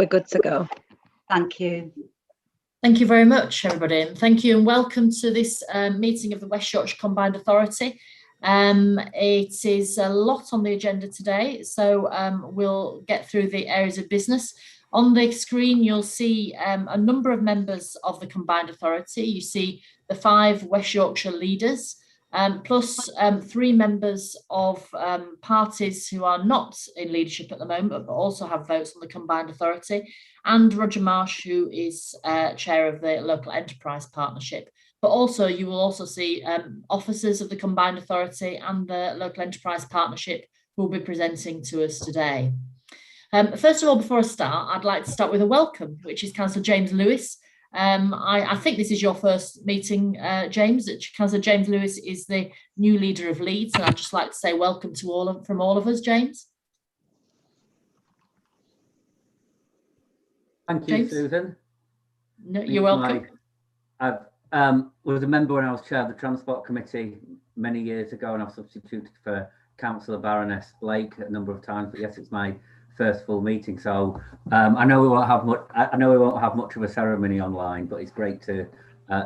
we're good to go. Thank you. Thank you very much, everybody. And thank you and welcome to this meeting of the West Yorkshire Combined Authority. It is a lot on the agenda today, so we'll get through the areas of business. On the screen, you'll see a number of members of the Combined Authority. You see the 5 West Yorkshire leaders, plus 3 members of parties who are not in leadership at the moment, but also have votes on the Combined Authority, and Roger Marsh, who is chair of the Local Enterprise Partnership. But also, you will also see officers of the Combined Authority and the Local Enterprise Partnership who will be presenting to us today. First of all, before I start, I'd like to start with a welcome, which is Councillor James Lewis. I think this is your first meeting, James. Councillor James Lewis is the new leader of Leeds, and I'd just like to say welcome to from all of us, James. Thank you, James? Susan. No, you're welcome. I was a member when I was chair of the Transport Committee many years ago, and I've substituted for Councillor Baroness Blake a number of times. But yes, it's my first full meeting, so I know we won't have much. I know we won't have much of a ceremony online, but it's great to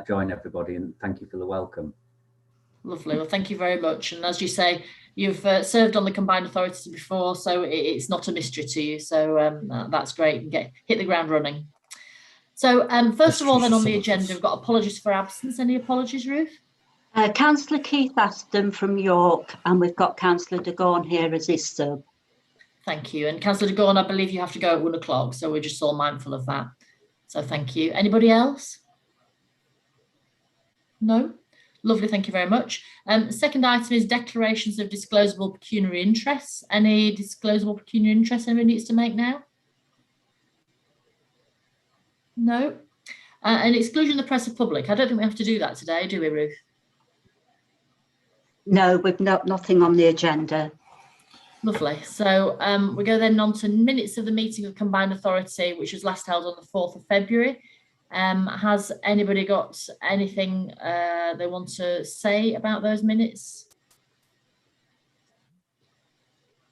join everybody, and thank you for the welcome. Lovely. Well, thank you very much. And as you say, you've served on the Combined Authority before, so it's not a mystery to you. So that's great. You can hit the ground running. So first of all, then on the agenda, we've got apologies for absence. Any apologies, Ruth? Councillor Keith Aston from York, and we've got Councillor de Gorn here as his sub. Thank you. And Councillor de Gorn, I believe you have to go at 1 o'clock, so we're just all mindful of that. So thank you. Anybody else? No? Lovely, thank you very much. Second item is declarations of disclosable pecuniary interests. Any disclosable pecuniary interests anybody needs to make now? No. And exclusion of the press of public. I don't think we have to do that today, do we, Ruth? No, we've nothing on the agenda. Lovely. So we go then on to minutes of the meeting of Combined Authority, which was last held on the 4th of February. Has anybody got anything they want to say about those minutes?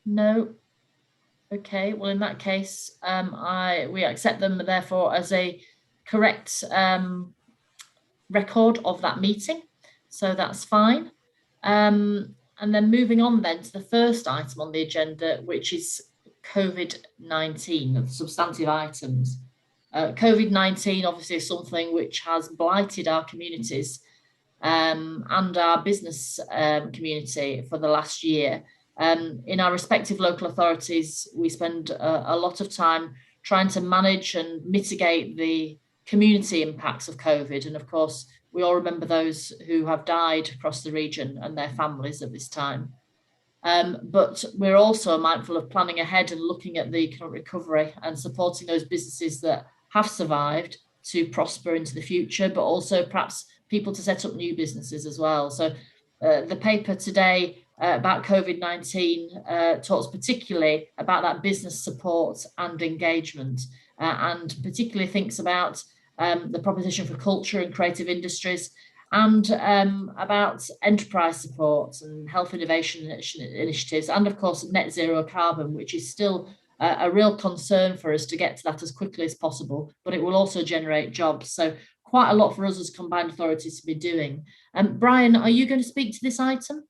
No. Okay, well, in that case, we accept them, therefore, as a correct record of that meeting. So that's fine. And then moving on then to the first item on the agenda, which is COVID-19, substantive items. COVID-19 obviously is something which has blighted our communities and our business community for the last year. In our respective local authorities, we spend a lot of time trying to manage and mitigate the community impacts of COVID. And of course, we all remember those who have died across the region and their families at this time. But we're also mindful of planning ahead and looking at the economic recovery and supporting those businesses that have survived to prosper into the future, but also perhaps people to set up new businesses as well. So the paper today about COVID-19 talks particularly about that business support and engagement, and particularly thinks about the proposition for culture and creative industries, and about enterprise support and health innovation initiatives, and of course net zero carbon, which is still a real concern for us to get to that as quickly as possible, but it will also generate jobs. So quite a lot for us as combined authorities to be doing. Brian, are you going to speak to this item?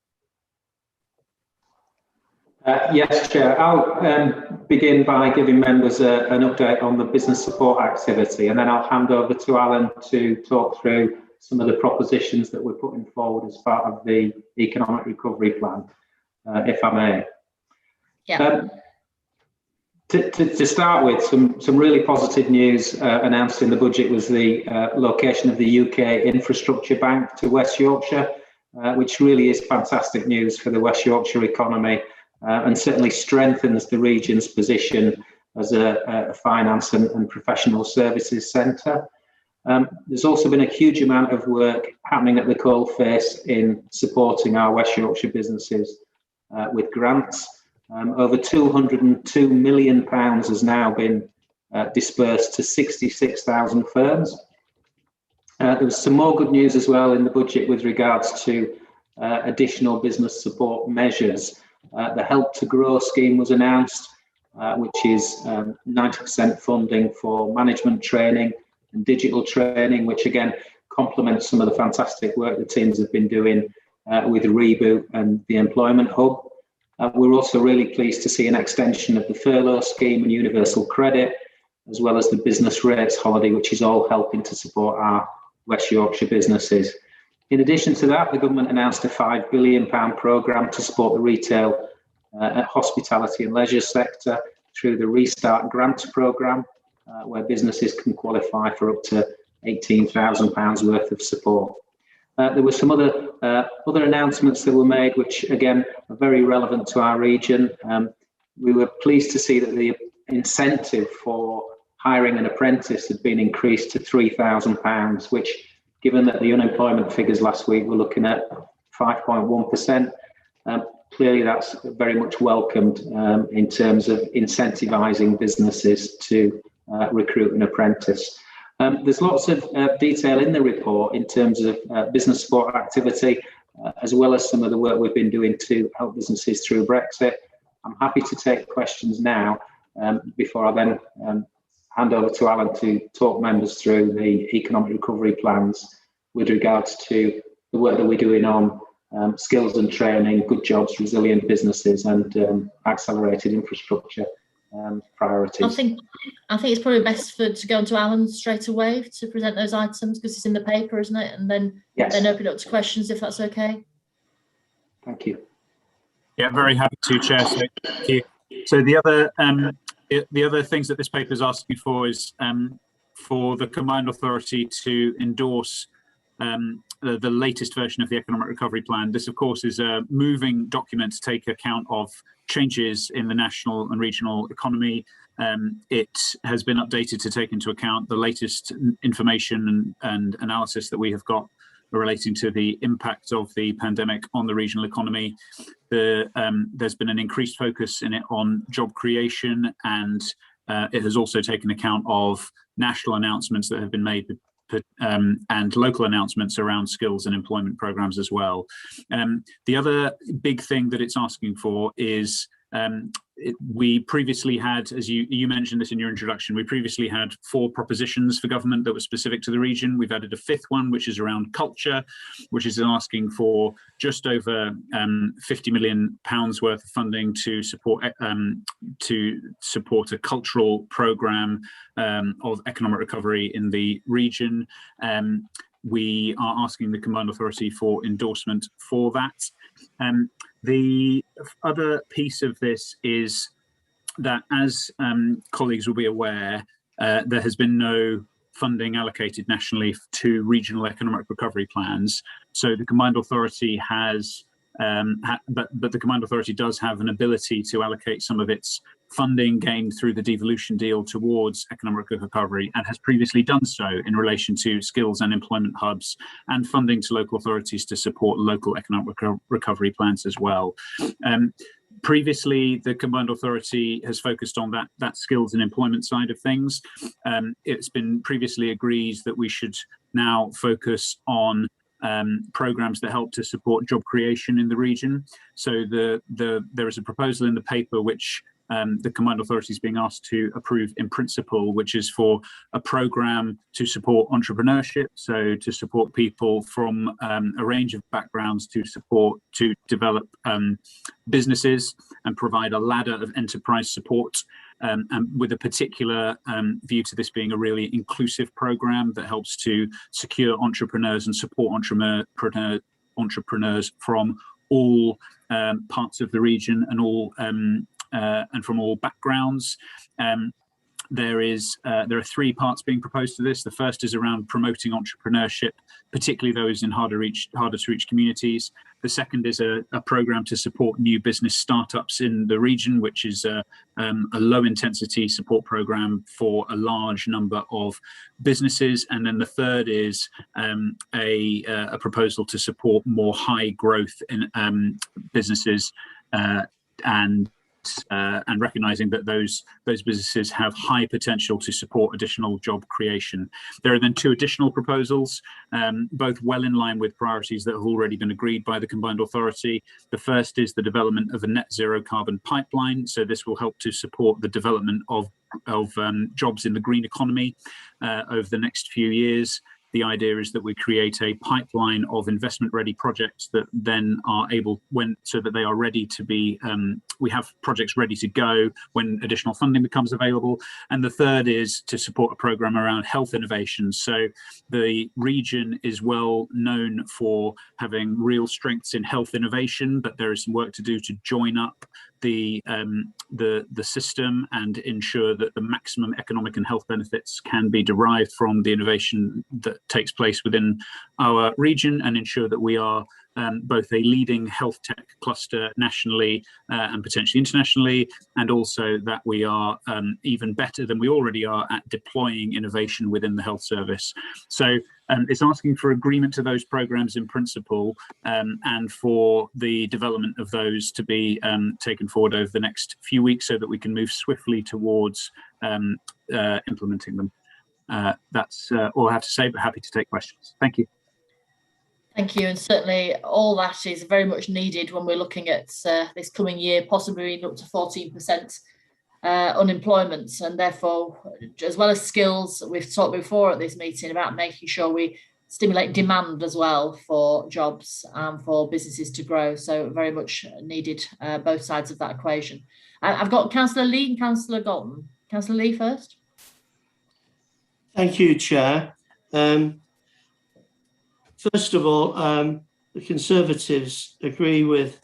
Yes, Chair. I'll begin by giving members an update on the business support activity, and then I'll hand over to Alan to talk through some of the propositions that we're putting forward as part of the economic recovery plan, if I may. Yeah. To start with, some really positive news announced in the budget was the location of the UK Infrastructure Bank to West Yorkshire, which really is fantastic news for the West Yorkshire economy. And certainly strengthens the region's position as a finance and professional services centre. There's also been a huge amount of work happening at the coalface in supporting our West Yorkshire businesses with grants. Over £202 million has now been dispersed to 66,000 firms. There was some more good news as well in the budget with regards to additional business support measures. The Help to Grow scheme was announced, which is 90% funding for management training and digital training, which again complements some of the fantastic work the teams have been doing with Reboot and the Employment Hub. We're also really pleased to see an extension of the furlough scheme and universal credit, as well as the business rates holiday, which is all helping to support our West Yorkshire businesses. In addition to that, the government announced a £5 billion programme to support the retail, hospitality and leisure sector through the Restart Grants programme, where businesses can qualify for up to £18,000 worth of support. There were some other announcements that were made, which again are very relevant to our region. We were pleased to see that the incentive for hiring an apprentice had been increased to £3,000, which, given that the unemployment figures last week were looking at 5.1%, clearly that's very much welcomed in terms of incentivising businesses to recruit an apprentice. There's lots of detail in the report in terms of business support activity, as well as some of the work we've been doing to help businesses through Brexit. I'm happy to take questions now before I then hand over to Alan to talk members through the economic recovery plans with regards to the work that we're doing on skills and training, good jobs, resilient businesses, and accelerated infrastructure priorities. I think it's probably best to go on to Alan straight away to present those items, because it's in the paper, isn't it? And then open it up to questions, if that's okay. Thank you. Yeah, very happy to, Chair. So, thank you. So the other things that this paper is asking for is for the Combined Authority to endorse the latest version of the Economic Recovery Plan. This, of course, is a moving document to take account of changes in the national and regional economy. It has been updated to take into account the latest information and analysis that we have got relating to the impact of the pandemic on the regional economy. There's been an increased focus in it on job creation, and it has also taken account of national announcements that have been made and local announcements around skills and employment programs as well. The other big thing that it's asking for is we previously had, as you mentioned this in your introduction, we previously had 4 propositions for government that were specific to the region. We've added a 5th one, which is around culture, which is asking for just over £50 million worth of funding to support a cultural programme of economic recovery in the region. We are asking the Combined Authority for endorsement for that. The other piece of this is that, as colleagues will be aware, there has been no funding allocated nationally to regional economic recovery plans. So the Combined Authority has, but the Combined Authority does have an ability to allocate some of its funding gained through the devolution deal towards economic recovery, and has previously done so in relation to skills and employment hubs and funding to local authorities to support local economic recovery plans as well. Previously, the Combined Authority has focused on that skills and employment side of things. It's been previously agreed that we should now focus on programs that help to support job creation in the region. So there is a proposal in the paper which the Combined Authority is being asked to approve in principle, which is for a program to support entrepreneurship, so to support people from a range of backgrounds to develop businesses and provide a ladder of enterprise support, and with a particular view to this being a really inclusive program that helps to secure entrepreneurs and support entrepreneurs from all parts of the region and all and from all backgrounds. There are 3 parts being proposed to this. The first is around promoting entrepreneurship, particularly those in harder to reach communities. The second is a program to support new business startups in the region, which is a low intensity support program for a large number of businesses. And then the third is a proposal to support more high growth in businesses and and recognising that those businesses have high potential to support additional job creation. There are then 2 additional proposals, both well in line with priorities that have already been agreed by the Combined Authority. The first is the development of a net zero carbon pipeline. So this will help to support the development of jobs in the green economy over the next few years. The idea is that we create a pipeline of investment-ready projects that then are able, so that they are ready to be, we have projects ready to go when additional funding becomes available. And the third is to support a programme around health innovations. So the region is well known for having real strengths in health innovation, but there is some work to do to join up the system and ensure that the maximum economic and health benefits can be derived from the innovation that takes place within our region, and ensure that we are both a leading health tech cluster nationally and potentially internationally, and also that we are even better than we already are at deploying innovation within the health service. So it's asking for agreement to those programs in principle, and for the development of those to be taken forward over the next few weeks so that we can move swiftly towards implementing them. That's all I have to say, but happy to take questions. Thank you. Thank you, and certainly all that is very much needed when we're looking at this coming year, possibly up to 14% unemployment, and therefore, as well as skills, we've talked before at this meeting about making sure we stimulate demand as well for jobs and for businesses to grow. So very much needed both sides of that equation. I've got Councillor Lee and Councillor Galton. Councillor Lee first. Thank you, Chair. First of all, the Conservatives agree with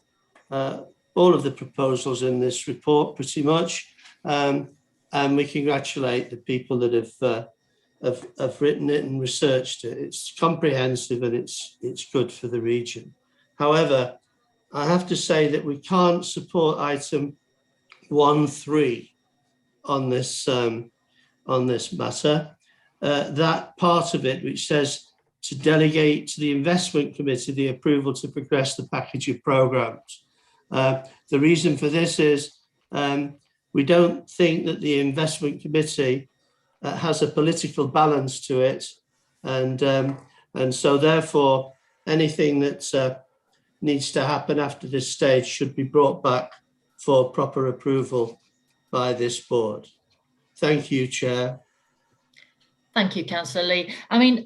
all of the proposals in this report pretty much, and we congratulate the people that have written it and researched it. It's comprehensive and it's good for the region. However, I have to say that we can't support item 1.3 on this matter. That part of it which says to delegate to the investment committee the approval to progress the package of programmes. The reason for this is we don't think that the investment committee has a political balance to it, and so therefore anything that needs to happen after this stage should be brought back for proper approval by this board. Thank you, Chair. Thank you, Councillor Lee. I mean,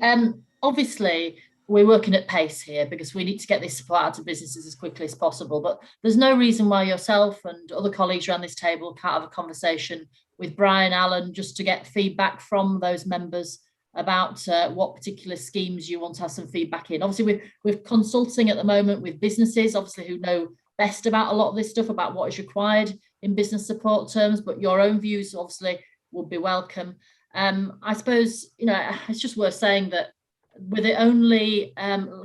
obviously, we're working at pace here because we need to get this support out to businesses as quickly as possible. But there's no reason why yourself and other colleagues around this table can't have a conversation with Brian Allen just to get feedback from those members about what particular schemes you want to have some feedback in. Obviously, we're consulting at the moment with businesses, obviously, who know best about a lot of this stuff, about what is required in business support terms, but your own views obviously would be welcome. I suppose, you know, it's just worth saying that we're the only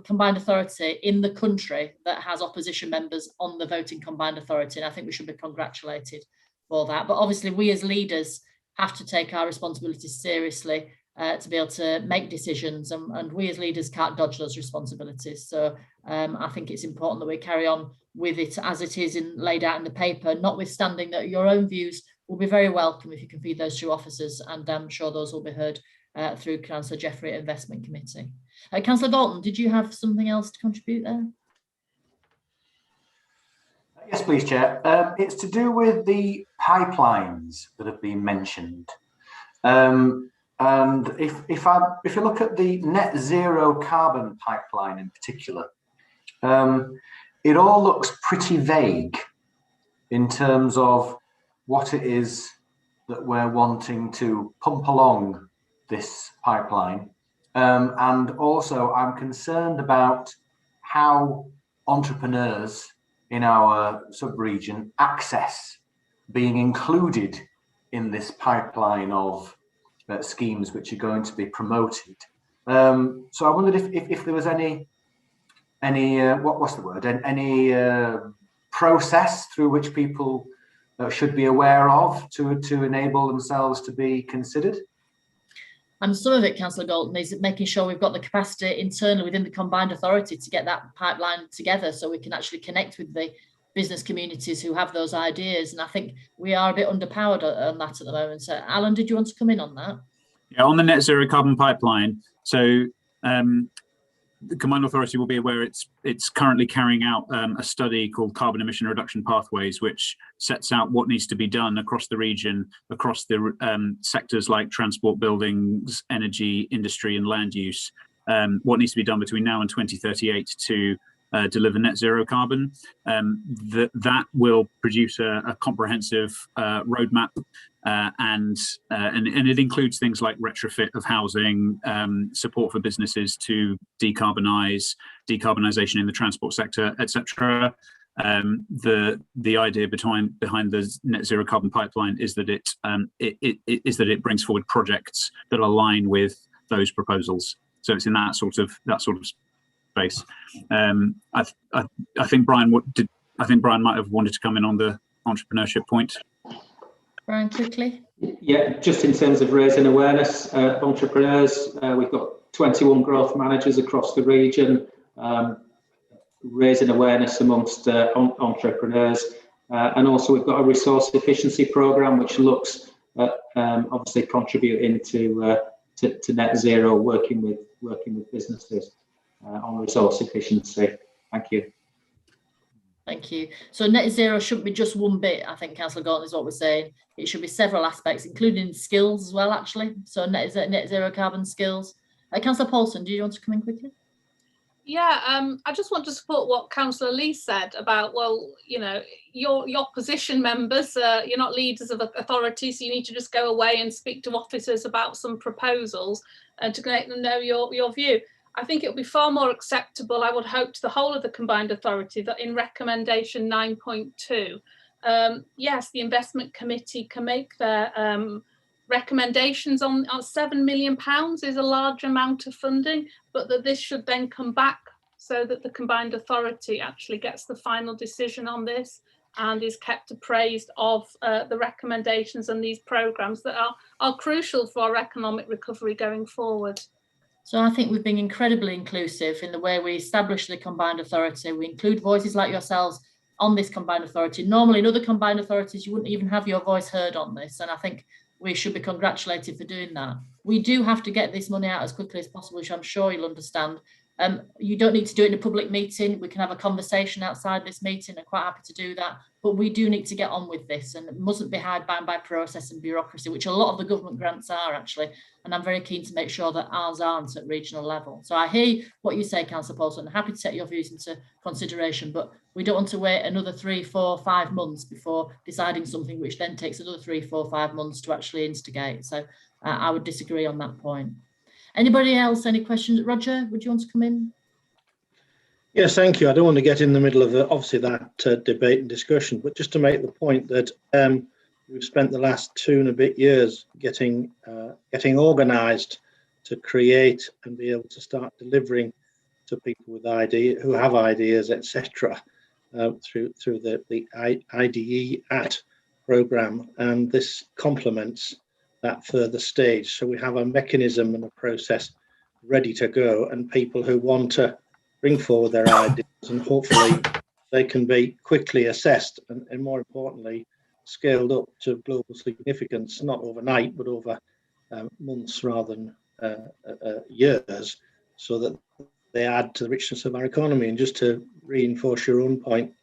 combined authority in the country that has opposition members on the voting combined authority, and I think we should be congratulated for that. But obviously we as leaders have to take our responsibilities seriously to be able to make decisions, and we as leaders can't dodge those responsibilities. So I think it's important that we carry on with it as it is laid out in the paper, notwithstanding that your own views will be very welcome if you can feed those to officers, and I'm sure those will be heard through Councillor Jeffrey at Investment Committee. Councillor Galton, did you have something else to contribute there? Yes, please, Chair. It's to do with the pipelines that have been mentioned. And if you look at the net zero carbon pipeline in particular, it all looks pretty vague in terms of what it is that we're wanting to pump along this pipeline. And also I'm concerned about how entrepreneurs in our sub-region access being included in this pipeline of schemes which are going to be promoted. So I wondered if there was any what's the word? Any process through which people should be aware of to enable themselves to be considered. And some of it, Councillor Galton, is making sure we've got the capacity internally within the combined authority to get that pipeline together so we can actually connect with the business communities who have those ideas. And I think we are a bit underpowered on that at the moment. So Alan, did you want to come in on that? Yeah, on the net zero carbon pipeline. So the Combined Authority will be aware it's currently carrying out a study called Carbon Emission Reduction Pathways, which sets out what needs to be done across the region, across the sectors like transport, buildings, energy, industry and land use, what needs to be done between now and 2038 to deliver net zero carbon. That will produce a comprehensive roadmap, and it includes things like retrofit of housing, support for businesses to decarbonisation in the transport sector, etc. The idea behind the net zero carbon pipeline is that it brings forward projects that align with those proposals. So it's in that sort of space. I think Brian might have wanted to come in on the entrepreneurship point. Brian, quickly. Yeah, just in terms of raising awareness of entrepreneurs, we've got 21 growth managers across the region, raising awareness amongst entrepreneurs, and also we've got a resource efficiency programme which looks at obviously contributing to net zero, working with businesses on resource efficiency. Thank you. Thank you. So net zero shouldn't be just one bit. I think Councillor Gauntlet is what we're saying. It should be several aspects, including skills as well, actually. So net zero carbon skills. Councillor Paulson, do you want to come in quickly? Yeah, I just want to support what Councillor Lee said about, well, you know, your opposition members, you're not leaders of authority, so you need to just go away and speak to officers about some proposals and to let them know your view. I think it would be far more acceptable, I would hope, to the whole of the Combined Authority that in recommendation 9.2, yes, the Investment Committee can make their recommendations on £7 million is a large amount of funding, but that this should then come back so that the Combined Authority actually gets the final decision on this and is kept appraised of the recommendations and these programmes that are crucial for our economic recovery going forward. So I think we've been incredibly inclusive in the way we establish the Combined Authority. We include voices like yourselves on this Combined Authority. Normally in other Combined Authorities, you wouldn't even have your voice heard on this. And I think we should be congratulated for doing that. We do have to get this money out as quickly as possible, which I'm sure you'll understand. You don't need to do it in a public meeting. We can have a conversation outside this meeting. I'm quite happy to do that. But we do need to get on with this, and it mustn't be hidebound by process and bureaucracy, which a lot of the government grants are actually. And I'm very keen to make sure that ours aren't at regional level. So I hear what you say, Councillor Paulson. I'm happy to take your views into consideration, but we don't want to wait another 3, 4, 5 months before deciding something, which then takes another 3, 4, 5 months to actually instigate. So I would disagree on that point. Anybody else? Any questions? Roger, would you want to come in? Yes, thank you. I don't want to get in the middle of obviously that debate and discussion, but just to make the point that we've spent the last 2 and a bit years getting organised to create and be able to start delivering to people with ideas, who have ideas, etc., through the IDE at programme, and this complements that further stage. So we have a mechanism and a process ready to go, and people who want to bring forward their ideas, and hopefully they can be quickly assessed and more importantly scaled up to global significance, not overnight but over months rather than years, so that they add to the richness of our economy. And just to reinforce your own point,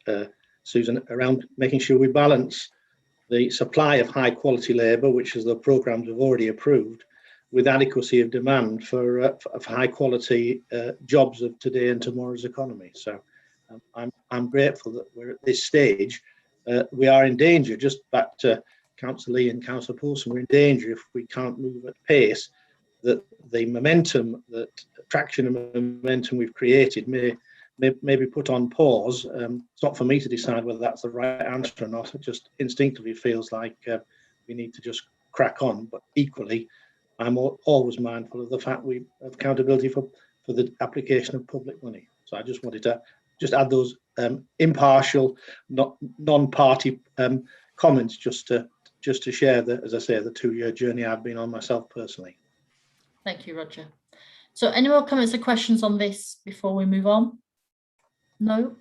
Susan, around making sure we balance the supply of high quality labour, which is the programmes we've already approved, with adequacy of demand for high quality jobs of today and tomorrow's economy. So I'm grateful that we're at this stage. We are in danger, just back to Councillor Lee and Councillor Paulson, we're in danger if we can't move at pace, that the momentum, that traction and momentum we've created may be put on pause. It's not for me to decide whether that's the right answer or not. It just instinctively feels like we need to just crack on. But equally, I'm always mindful of the fact we have accountability for the application of public money. So I just wanted to just add those impartial, non-party comments, just to share the, as I say, the 2-year journey I've been on myself personally. Thank you, Roger. So any more comments or questions on this before we move on? No?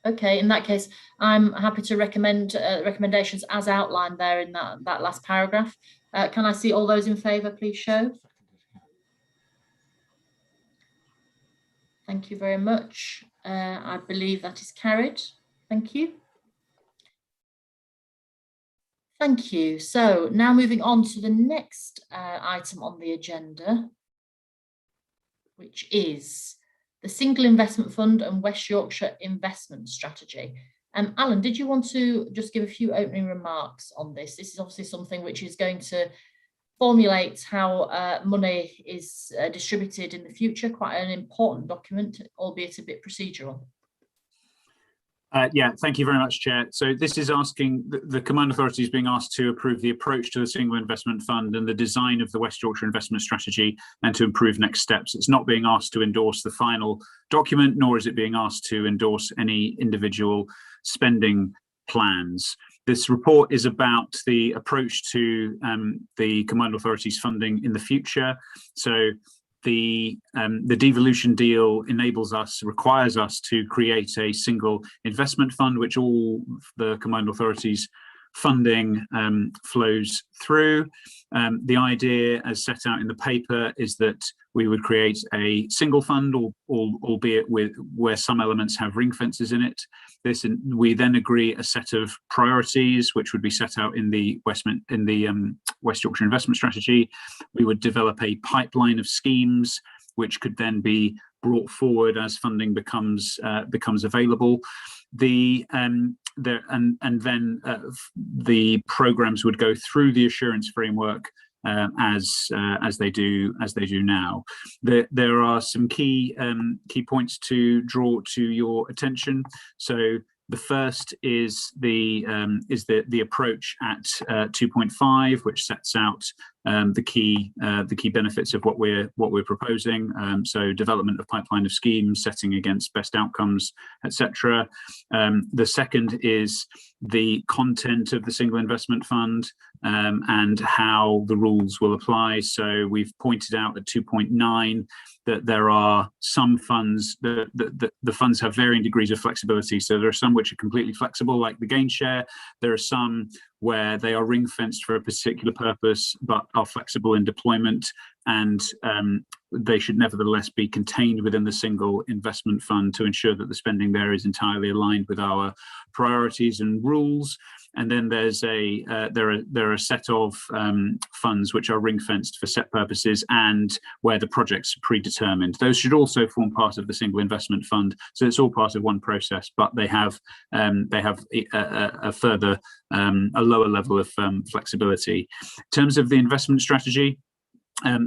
Okay, in that case, I'm happy to recommend recommendations as outlined there in that last paragraph. Can I see all those in favour, please show? Thank you very much. I believe that is carried. Thank you. Thank you. So now moving on to the next item on the agenda, which is the Single Investment Fund and West Yorkshire Investment Strategy. Alan, did you want to just give a few opening remarks on this? This is obviously something which is going to formulate how money is distributed in the future, quite an important document, albeit a bit procedural. Yeah, thank you very much, Chair. So this is asking, the Combined Authority is being asked to approve the approach to the Single Investment Fund and the design of the West Yorkshire Investment Strategy and to improve next steps. It's not being asked to endorse the final document, nor is it being asked to endorse any individual spending plans. This report is about the approach to the Combined Authority's funding in the future. So the devolution deal requires us to create a single investment fund, which all the Combined Authorities funding flows through. The idea, as set out in the paper, is that we would create a single fund, albeit where some elements have ring fences in it. We then agree a set of priorities, which would be set out in the West Yorkshire Investment Strategy. We would develop a pipeline of schemes, which could then be brought forward as funding becomes available. And then the programs would go through the assurance framework as they do now. There are some key points to draw to your attention. So the first is the approach at 2.5, which sets out the key benefits of what we're proposing. So development of pipeline of schemes, setting against best outcomes, etc. The second is the content of the single investment fund and how the rules will apply. So we've pointed out at 2.9 that there are some funds that the funds have varying degrees of flexibility. So there are some which are completely flexible, like the gain share. There are some where they are ring fenced for a particular purpose, but are flexible in deployment, and they should nevertheless be contained within the single investment fund to ensure that the spending there is entirely aligned with our priorities and rules. And then there are a set of funds which are ring fenced for set purposes and where the projects are predetermined. Those should also form part of the single investment fund. So it's all part of one process, but they have a further a lower level of flexibility. In terms of the investment strategy,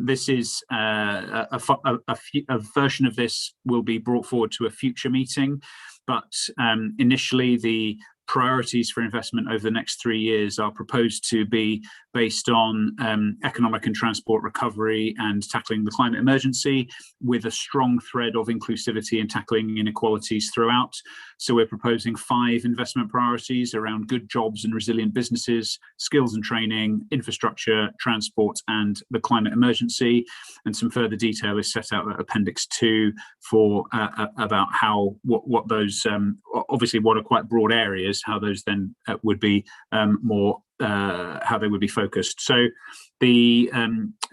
this is a version of this will be brought forward to a future meeting, but initially the priorities for investment over the next 3 years are proposed to be based on economic and transport recovery and tackling the climate emergency, with a strong thread of inclusivity and tackling inequalities throughout. So we're proposing 5 investment priorities around good jobs and resilient businesses, skills and training, infrastructure, transport, and the climate emergency. And some further detail is set out at Appendix 2 for about what those obviously what are quite broad areas, how those then would be more how they would be focused. So the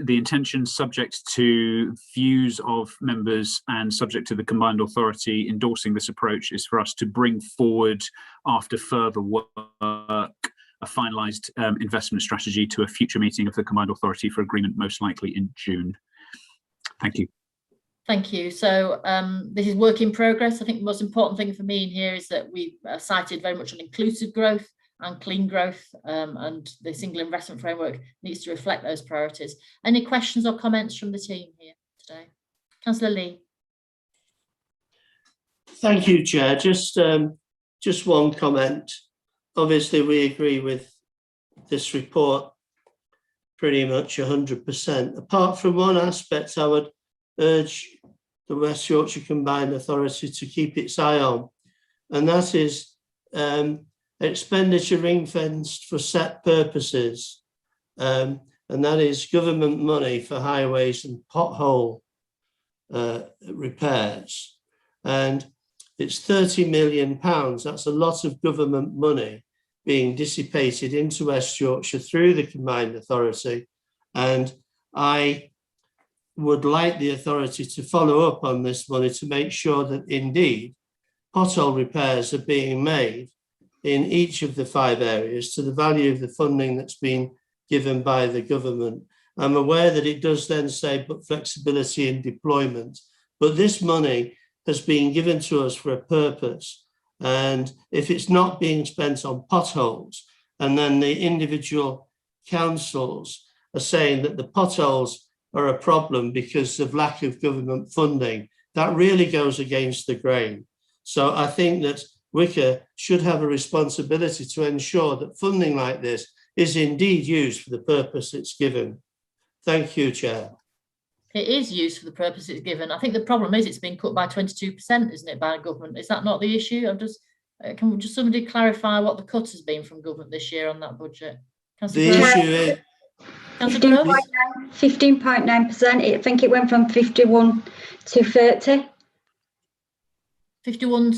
intention, subject to views of members and subject to the Combined Authority endorsing this approach, is for us to bring forward, after further work, a finalised investment strategy to a future meeting of the Combined Authority for agreement, most likely in June. Thank you. Thank you. So this is work in progress. I think the most important thing for me in here is that we cited very much on inclusive growth and clean growth, and the single investment framework needs to reflect those priorities. Any questions or comments from the team here today? Councillor Lee. Thank you, Chair. Just one comment. Obviously, we agree with this report pretty much 100%. Apart from one aspect, I would urge the West Yorkshire Combined Authority to keep its eye on, and that is expenditure ring-fenced for set purposes, and that is government money for highways and pothole repairs. And It's £30 million. That's a lot of government money being dissipated into West Yorkshire through the Combined Authority. And I would like the authority to follow up on this money to make sure that indeed pothole repairs are being made in each of the 5 areas to the value of the funding that's been given by the government. I'm aware that it does then say but flexibility in deployment, but this money has been given to us for a purpose. And if it's not being spent on potholes, and then the individual councils are saying that the potholes are a problem because of lack of government funding, that really goes against the grain. So I think that WYCA should have a responsibility to ensure that funding like this is indeed used for the purpose it's given. Thank you, Chair. It is used for the purpose it's given. I think the problem is it's been cut by 22%, isn't it, by government? Is that not the issue? I'm just, can just somebody clarify what the cut has been from government this year on that budget? The issue is 15.9%. I think it went from 51 to 30. 51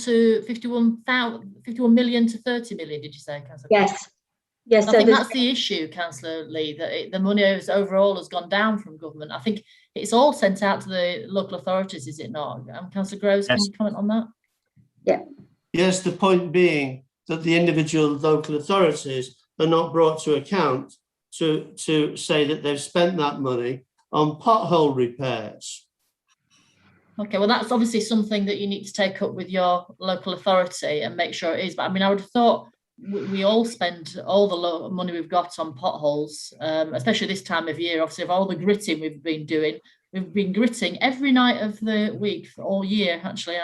million to 30 million, did you say, Councillor? Yes. Yes. I think that's the issue, Councillor Lee, that the money overall has gone down from government. I think it's all sent out to the local authorities, is it not? Councillor Groves, yes. Can you comment on that? Yeah. Yes, the point being that the individual local authorities are not brought to account to say that they've spent that money on pothole repairs. Okay, well, that's obviously something that you need to take up with your local authority and make sure it is. But I mean, I would have thought we all spend all the money we've got on potholes, especially this time of year. Obviously, of all the gritting we've been doing, we've been gritting every night of the week for all year. Actually,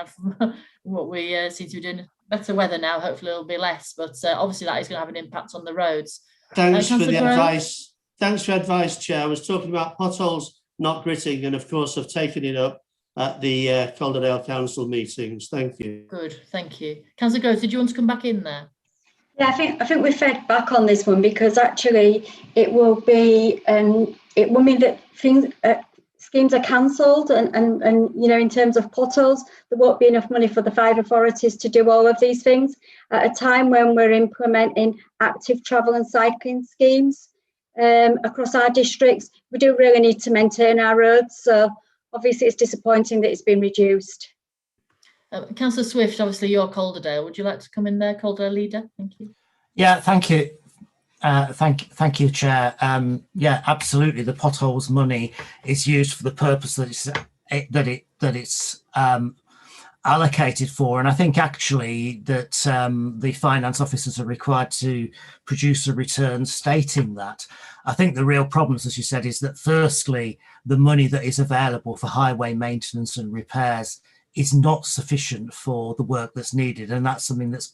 what we seem to be doing. Better weather now. Hopefully, it'll be less. But obviously, that is going to have an impact on the roads. Thanks for the advice. Thanks for advice, Chair. I was talking about potholes, not gritting, and of course, I've taken it up at the Calderdale Council meetings. Thank you. Good, thank you. Councillor Groves, did you want to come back in there? Yeah, I think we fed back on this one because actually it will be it will mean that things schemes are cancelled and you know, in terms of potholes, there won't be enough money for the 5 authorities to do all of these things at a time when we're implementing active travel and cycling schemes across our districts. We do really need to maintain our roads, so obviously it's disappointing that it's been reduced. Councillor Swift, obviously you're Calderdale. Would you like to come in there, Calderdale leader? Thank you. Yeah, thank you. Thank you, Chair. Yeah, absolutely. The potholes money is used for the purpose that it's allocated for, and I think actually that the finance officers are required to produce a return stating that. I think the real problems, as you said, is that firstly, the money that is available for highway maintenance and repairs is not sufficient for the work that's needed, and that's something that's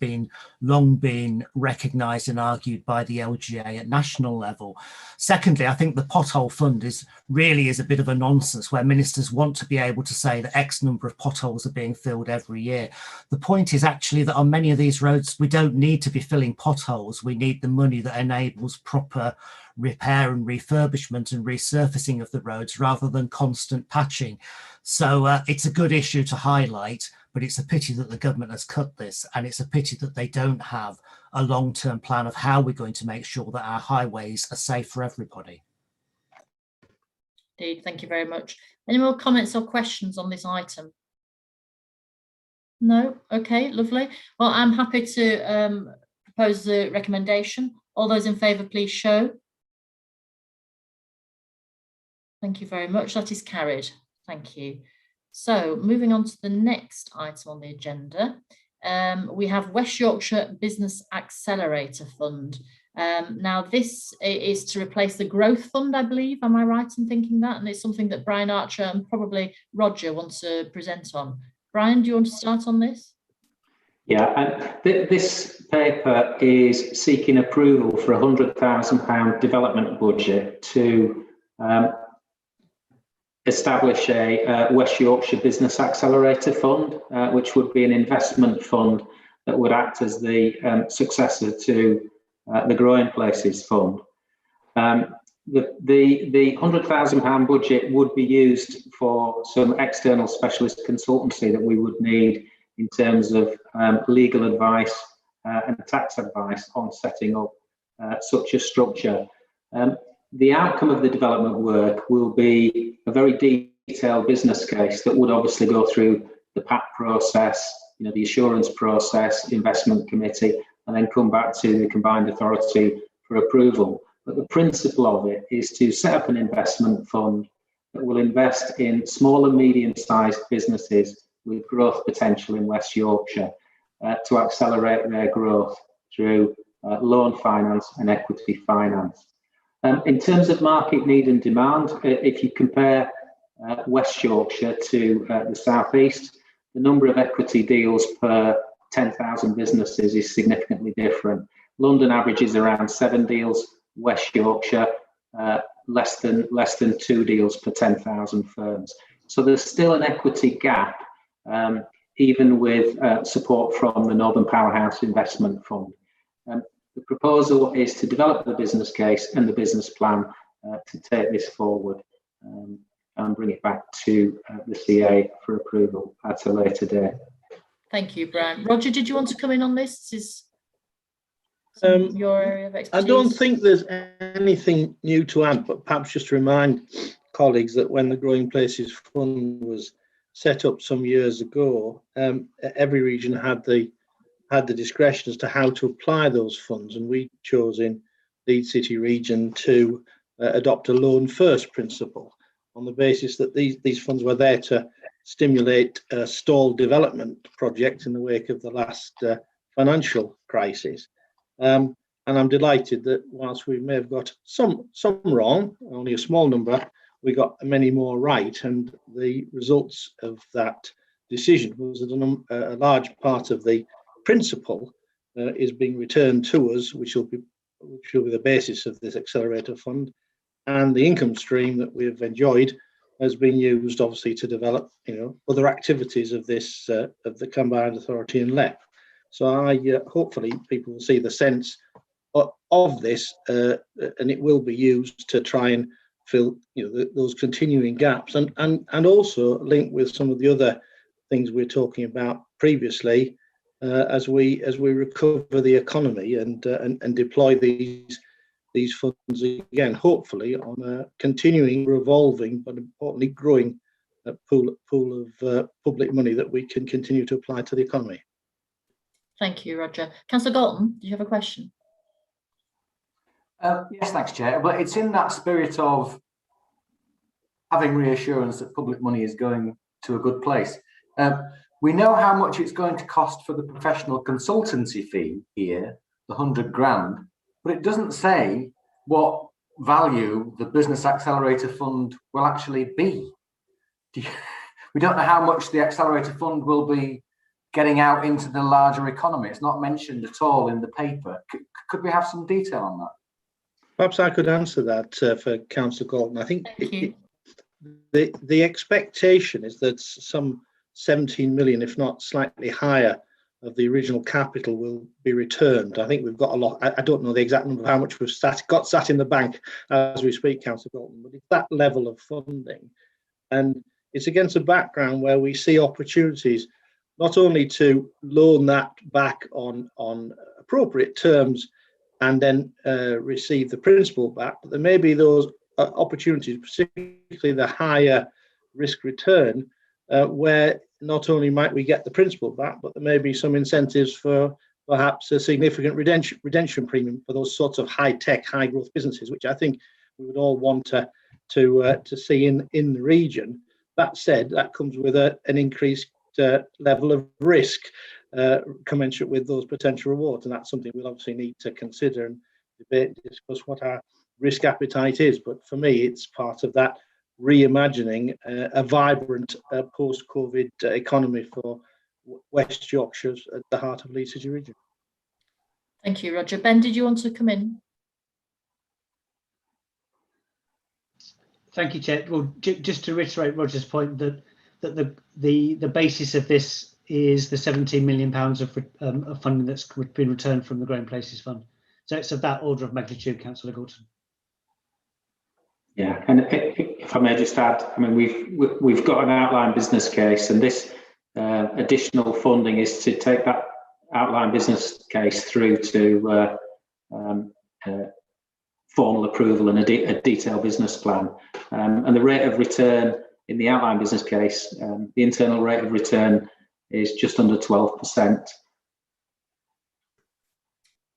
long been recognised and argued by the LGA at national level. Secondly, I think the Pothole Fund is a bit of a nonsense, where ministers want to be able to say that X number of potholes are being filled every year. The point is actually that on many of these roads, we don't need to be filling potholes. We need the money that enables proper repair and refurbishment and resurfacing of the roads rather than constant patching. So it's a good issue to highlight, but it's a pity that the government has cut this, and it's a pity that they don't have a long-term plan of how we're going to make sure that our highways are safe for everybody. Indeed, thank you very much. Any more comments or questions on this item? No? Okay, lovely. Well, I'm happy to propose the recommendation. All those in favour, please show. Thank you very much. That is carried. Thank you. So moving on to the next item on the agenda, we have West Yorkshire Business Accelerator Fund. Now this is to replace the Growth Fund, I believe. Am I right in thinking that? And it's something that Brian Archer and probably Roger want to present on. Brian, do you want to start on this? Yeah, and this paper is seeking approval for a £100,000 development budget to establish a West Yorkshire Business Accelerator Fund, which would be an investment fund that would act as the successor to the Growing Places Fund. The £100,000 budget would be used for some external specialist consultancy that we would need in terms of legal advice and tax advice on setting up such a structure. The outcome of the development work will be a very detailed business case that would obviously go through the PAT process, the assurance process, investment committee, and then come back to the combined authority for approval. But the principle of it is to set up an investment fund that will invest in small and medium-sized businesses with growth potential in West Yorkshire to accelerate their growth through loan finance and equity finance. In terms of market need and demand, if you compare West Yorkshire to the South East, the number of equity deals per 10,000 businesses is significantly different. London averages around 7 deals, West Yorkshire less than 2 deals per 10,000 firms. So there's still an equity gap, even with support from the Northern Powerhouse Investment Fund. The proposal is to develop the business case and the business plan to take this forward and bring it back to the CA for approval at a later date. Thank you, Brian. Roger, did you want to come in on this? This is your area of expertise. I don't think there's anything new to add, but perhaps just to remind colleagues that when the Growing Places Fund was set up some years ago, every region had the discretion as to how to apply those funds, and we chose in Leeds City region to adopt a loan first principle on the basis that these funds were there to stimulate stalled development projects in the wake of the last financial crisis. And I'm delighted that whilst we may have got some wrong, only a small number, we got many more right, and the results of that decision was that a large part of the principle is being returned to us, which will be the basis of this Accelerator fund, and the income stream that we have enjoyed has been used obviously to develop other activities of this of the combined authority in LEP. So hopefully people will see the sense of this, and it will be used to try and fill those continuing gaps, and also link with some of the other things we're talking about previously, as we recover the economy and deploy these funds again, hopefully on a continuing, revolving, but importantly growing pool of public money that we can continue to apply to the economy. Thank you, Roger. Councillor Galton, do you have a question? Yes, thanks, Chair. But it's in that spirit of having reassurance that public money is going to a good place. We know how much it's going to cost for the professional consultancy fee here, the 100 grand, but it doesn't say what value the Business Accelerator Fund will actually be. We don't know how much the Accelerator Fund will be getting out into the larger economy. It's not mentioned at all in the paper. Could we have some detail on that? Perhaps I could answer that for Councillor Galton. I think the expectation is that some 17 million, if not slightly higher, of the original capital will be returned. I think we've got a lot. I don't know the exact number of how much we've got sat in the bank as we speak, Councillor Galton, but it's that level of funding. And it's against a background where we see opportunities not only to loan that back on appropriate terms and then receive the principal back, but there may be those opportunities, particularly the higher risk return, where not only might we get the principal back, but there may be some incentives for perhaps a significant redemption premium for those sorts of high-tech, high-growth businesses, which I think we would all want to see in the region. That said, that comes with an increased level of risk commensurate with those potential rewards, and that's something we'll obviously need to consider and debate and discuss what our risk appetite is. But for me, it's part of that reimagining a vibrant post-COVID economy for West Yorkshire at the heart of Leeds City region. Thank you, Roger. Ben, did you want to come in? Thank you, Chair. Well, just to reiterate Roger's point that the basis of this is the £17 million of funding that's been returned from the Growing Places Fund. So it's of that order of magnitude, Councillor Galton. Yeah, and if I may just add, I mean, we've got an outline business case, and this additional funding is to take that outline business case through to formal approval and a detailed business plan. And the rate of return in the outline business case, the internal rate of return is just under 12%.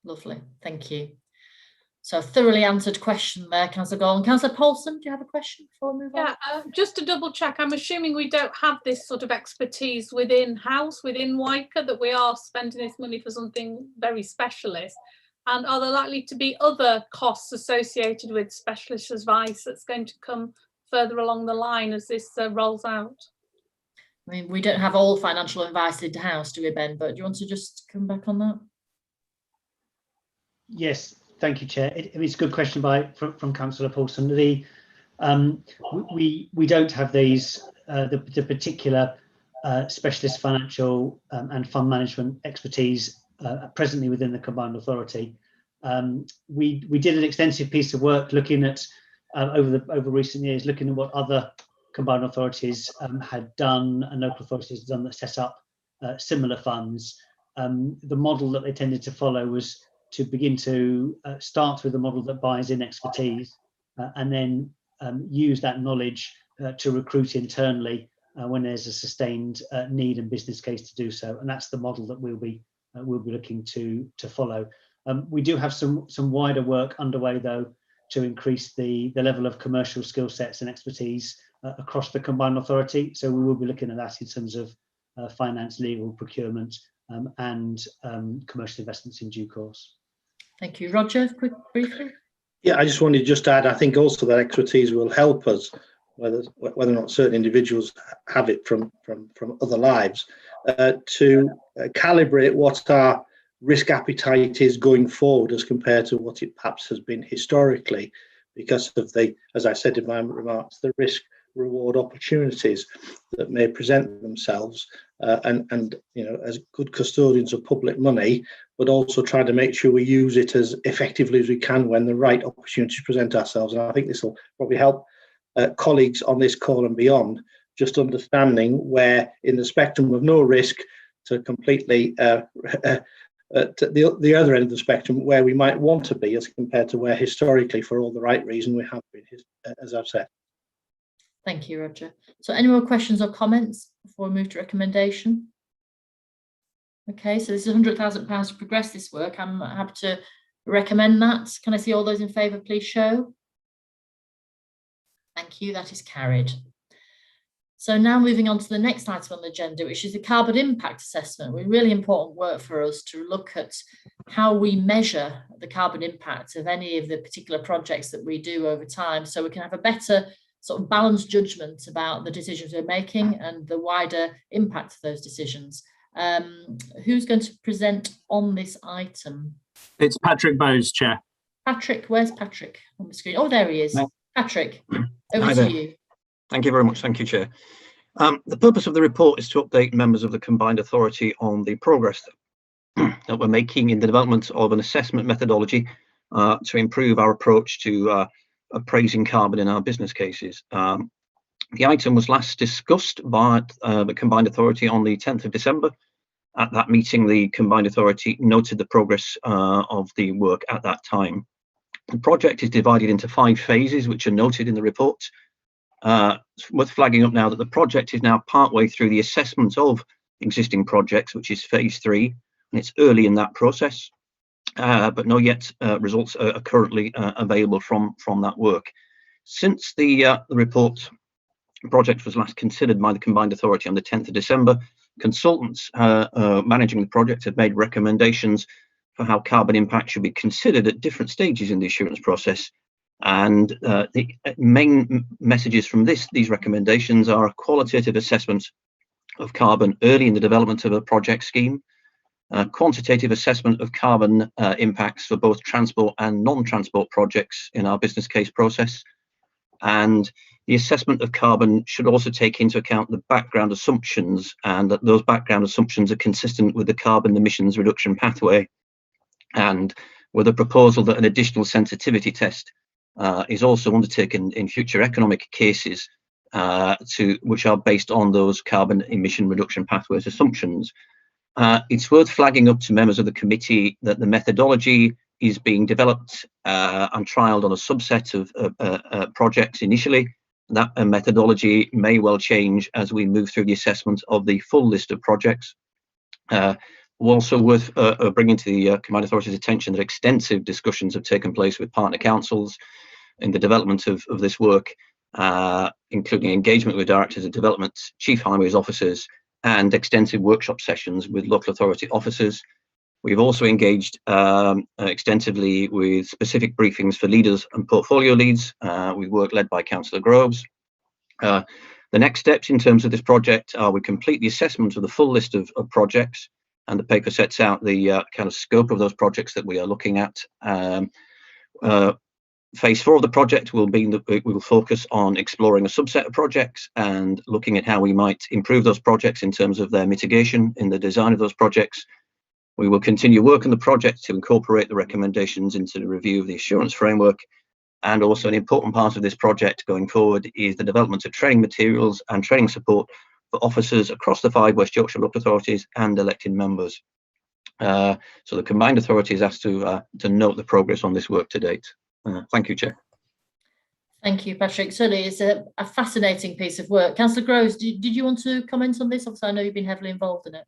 Lovely, thank you. So thoroughly answered question there, Councillor Golan. Councillor Paulson, do you have a question before we move on? Yeah, just to double check, I'm assuming we don't have this sort of expertise within WYCA, that we are spending this money for something very specialist. And are there likely to be other costs associated with specialist advice that's going to come further along the line as this rolls out? I mean, we don't have all financial advice in-house, do we, Ben? But do you want to just come back on that? Yes, thank you, Chair. It's a good question from Councillor Paulson. We don't have these the particular specialist financial and fund management expertise presently within the Combined Authority. We did an extensive piece of work looking at over recent years, looking at what other Combined Authorities had done and local authorities had done that set up similar funds. The model that they tended to follow was to begin to start with a model that buys in expertise and then use that knowledge to recruit internally when there's a sustained need and business case to do so. And that's the model that we'll be looking to follow. We do have some wider work underway, though, to increase the level of commercial skill sets and expertise across the Combined Authority. So we will be looking at that in terms of finance, legal, procurement, and commercial investments in due course. Thank you. Roger, briefly. Yeah, I just wanted to add, I think also that expertise will help us, whether or not certain individuals have it from other lives, to calibrate what our risk appetite is going forward as compared to what it perhaps has been historically, because of the, as I said in my remarks, the risk reward opportunities that may present themselves, and you know, as good custodians of public money, but also try to make sure we use it as effectively as we can when the right opportunities present ourselves. And I think this will probably help colleagues on this call and beyond, just understanding where in the spectrum of no risk to completely to the other end of the spectrum where we might want to be as compared to where historically, for all the right reason, we have been, as I've said. Thank you, Roger. So any more questions or comments before we move to recommendation? Okay, so this is £100,000 to progress this work. I'm happy to recommend that. Can I see all those in favour, please show? Thank you, that is carried. So now moving on to the next item on the agenda, which is the carbon impact assessment. Really important work for us to look at how we measure the carbon impact of any of the particular projects that we do over time, so we can have a better sort of balanced judgment about the decisions we're making and the wider impact of those decisions. Who's going to present on this item? It's Patrick Bowes, Chair. Patrick, where's Patrick on the screen? Oh, there he is. No. Patrick, over Hi to there. you. Thank you very much. Thank you, Chair. The purpose of the report is to update members of the Combined Authority on the progress that we're making in the development of an assessment methodology to improve our approach to appraising carbon in our business cases. The item was last discussed by the Combined Authority on the 10th of December. At that meeting, the Combined Authority noted the progress of the work at that time. The project is divided into 5 phases, which are noted in the report. It's worth flagging up now that the project is now partway through the assessment of existing projects, which is phase 3, and it's early in that process, but not yet results are currently available from that work. Since the report project was last considered by the Combined Authority on the 10th of December, consultants managing the project have made recommendations for how carbon impact should be considered at different stages in the assurance process. And the main messages from these recommendations are a qualitative assessment of carbon early in the development of a project scheme, a quantitative assessment of carbon impacts for both transport and non-transport projects in our business case process, and the assessment of carbon should also take into account the background assumptions, and that those background assumptions are consistent with the carbon emissions reduction pathway, and with a proposal that an additional sensitivity test is also undertaken in future economic cases which are based on those carbon emission reduction pathways assumptions. It's worth flagging up to members of the committee that the methodology is being developed and trialled on a subset of projects initially. That methodology may well change as we move through the assessment of the full list of projects. Also worth bringing to the Combined Authority's attention that extensive discussions have taken place with partner councils in the development of this work, including engagement with directors of development, chief highways officers, and extensive workshop sessions with local authority officers. We've also engaged extensively with specific briefings for leaders and portfolio leads, with work led by Councillor Groves. The next steps in terms of this project are we complete the assessment of the full list of projects, and the paper sets out the kind of scope of those projects that we are looking at. Phase 4 of the project will be that we will focus on exploring a subset of projects and looking at how we might improve those projects in terms of their mitigation in the design of those projects. We will continue work on the project to incorporate the recommendations into the review of the assurance framework. And also an important part of this project going forward is the development of training materials and training support for officers across the 5 West Yorkshire local authorities and elected members. So the Combined Authority is asked to note the progress on this work to date. Thank you, Chair. Thank you, Patrick. Certainly it's a fascinating piece of work. Councillor Groves, did you want to comment on this? Obviously, I know you've been heavily involved in it.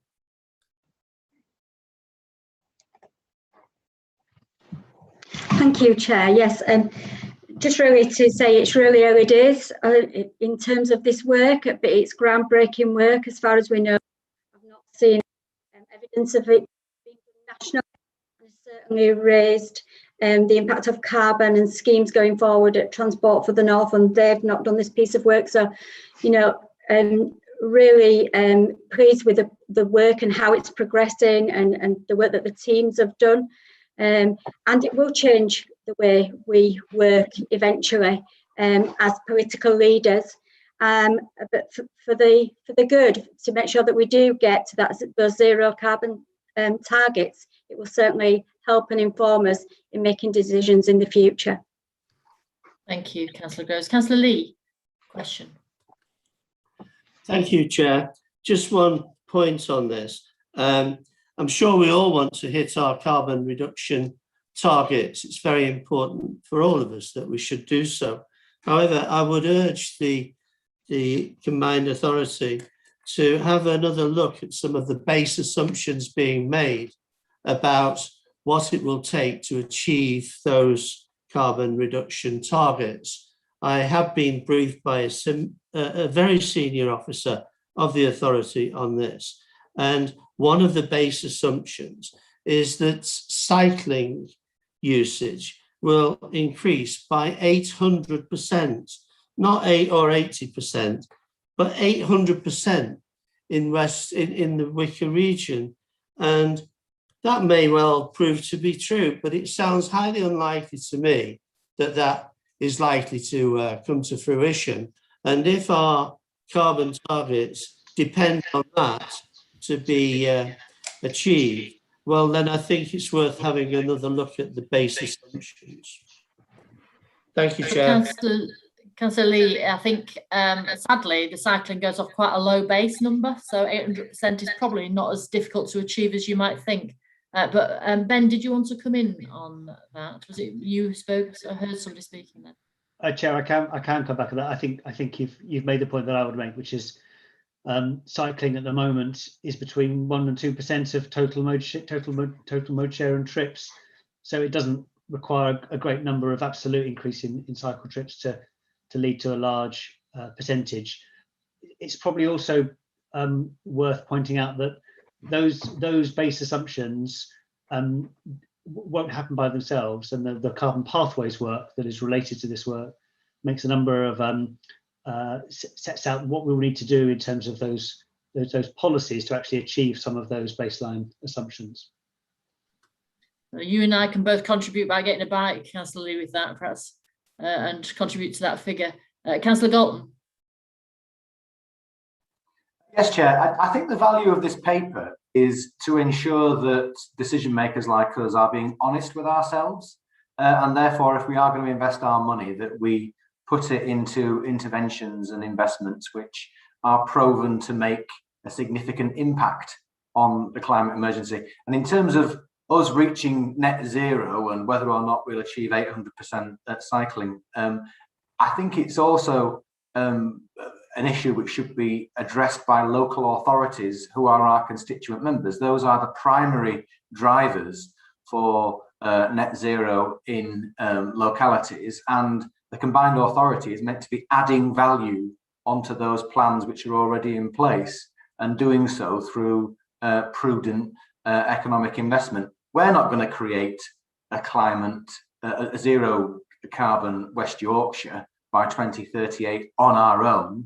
Thank you, Chair. Yes, just really to say it's really early days in terms of this work, but it's groundbreaking work as far as we know. I've not seen evidence of it being national, and certainly raised the impact of carbon and schemes going forward at Transport for the North, and they've not done this piece of work. So, you know, really pleased with the work and how it's progressing and the work that the teams have done. And it will change the way we work eventually as political leaders, but for the good, to make sure that we do get to those zero carbon targets. It will certainly help and inform us in making decisions in the future. Thank you, Councillor Groves. Councillor Lee, question. Thank you, Chair. Just one point on this. I'm sure we all want to hit our carbon reduction targets. It's very important for all of us that we should do so. However, I would urge the Combined Authority to have another look at some of the base assumptions being made about what it will take to achieve those carbon reduction targets. I have been briefed by a very senior officer of the authority on this, and one of the base assumptions is that cycling usage will increase by 800%, not 8 or 80%, but 800% in the WYCA region. And that may well prove to be true, but it sounds highly unlikely to me that that is likely to come to fruition. And if our carbon targets depend on that to be achieved, well, then I think it's worth having another look at the base assumptions. Thank you, Chair. Councillor Lee, I think sadly the cycling goes off quite a low base number, so 800% is probably not as difficult to achieve as you might think. But Ben, did you want to come in on that? Was it you who spoke? I heard somebody speaking then. Chair, I can come back to that. I think you've made the point that I would make, which is cycling at the moment is between 1% and 2% of total mode share and trips. So it doesn't require a great number of absolute increase in cycle trips to lead to a large percentage. It's probably also worth pointing out that those base assumptions won't happen by themselves, and the carbon pathways work that is related to this work makes a number of sets out what we will need to do in terms of those policies to actually achieve some of those baseline assumptions. You and I can both contribute by getting a bike, Councillor Lee, with that perhaps, and contribute to that figure. Councillor Galton. Yes, Chair. I think the value of this paper is to ensure that decision makers like us are being honest with ourselves, and therefore, if we are going to invest our money, that we put it into interventions and investments which are proven to make a significant impact on the climate emergency. And in terms of us reaching net zero and whether or not we'll achieve 800% cycling, I think it's also an issue which should be addressed by local authorities who are our constituent members. Those are the primary drivers for net zero in localities, and the combined authority is meant to be adding value onto those plans which are already in place, and doing so through prudent economic investment. We're not going to create a zero carbon West Yorkshire by 2038 on our own.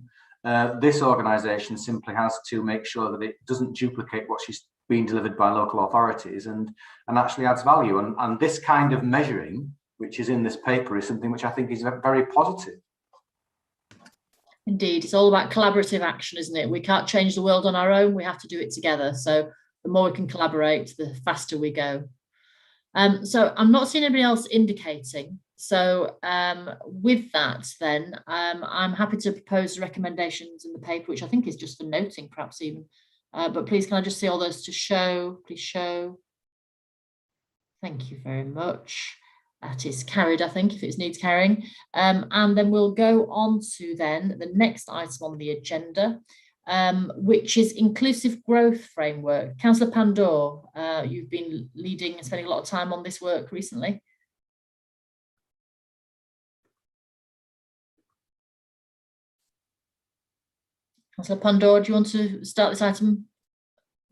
This organisation simply has to make sure that it doesn't duplicate what she's being delivered by local authorities, and actually adds value. And this kind of measuring, which is in this paper, is something which I think is very positive. Indeed, it's all about collaborative action, isn't it? We can't change the world on our own, we have to do it together. So the more we can collaborate, the faster we go. So I'm not seeing anybody else indicating. So with that, then, I'm happy to propose the recommendations in the paper, which I think is just for noting, perhaps even. But please, can I just see all those to show? Please show. Thank you very much. That is carried, I think, if it needs carrying. And then we'll go on to then the next item on the agenda, which is Inclusive Growth Framework. Councillor Pandor, you've been leading and spending a lot of time on this work recently. Councillor Pandor, do you want to start this item?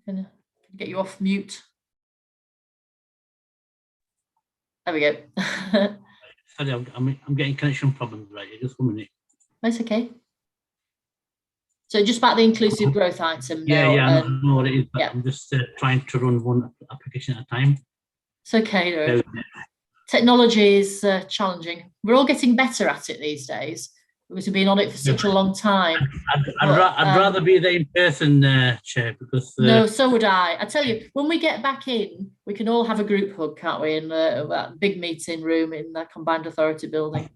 I'm going to get you off mute. There we go. Sorry, I'm getting connection problems right here. Just 1 minute. That's okay. So just about the inclusive growth item. Yeah, now, yeah, I know what it is, but yeah. I'm just trying to run one application at a time. It's okay. Technology is challenging. We're all getting better at it these days because we've been on it for such a long time. I'd rather be there in person, Chair, because... no, so would I. I tell you, when we get back in, we can all have a group hug, can't we, in that big meeting room in the Combined Authority building.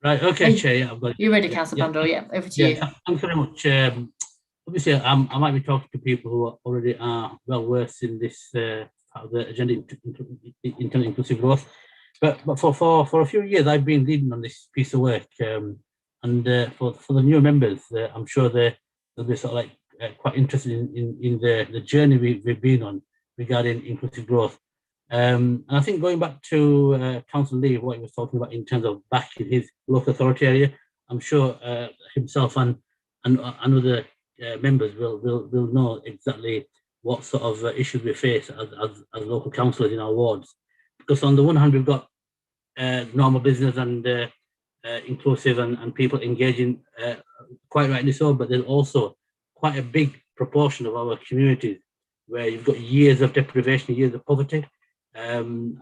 Right, okay, Chair, yeah, I've got it. You ready, Councillor Pandor? Yeah, over to you. Thanks very much. Obviously, I might be talking to people who are already are well versed in this part of the agenda in terms of inclusive growth. But for a few years, I've been leading on this piece of work, and for the new members, I'm sure they'll be sort of like quite interested in the journey we've been on regarding inclusive growth. And I think going back to Councillor Lee, what he was talking about in terms of back in his local authority area, I'm sure himself and other members will know exactly what sort of issues we face as local councillors in our wards. Because on the one hand, we've got normal business and inclusive and people engaging, quite rightly so, but there's also quite a big proportion of our communities where you've got years of deprivation, years of poverty, and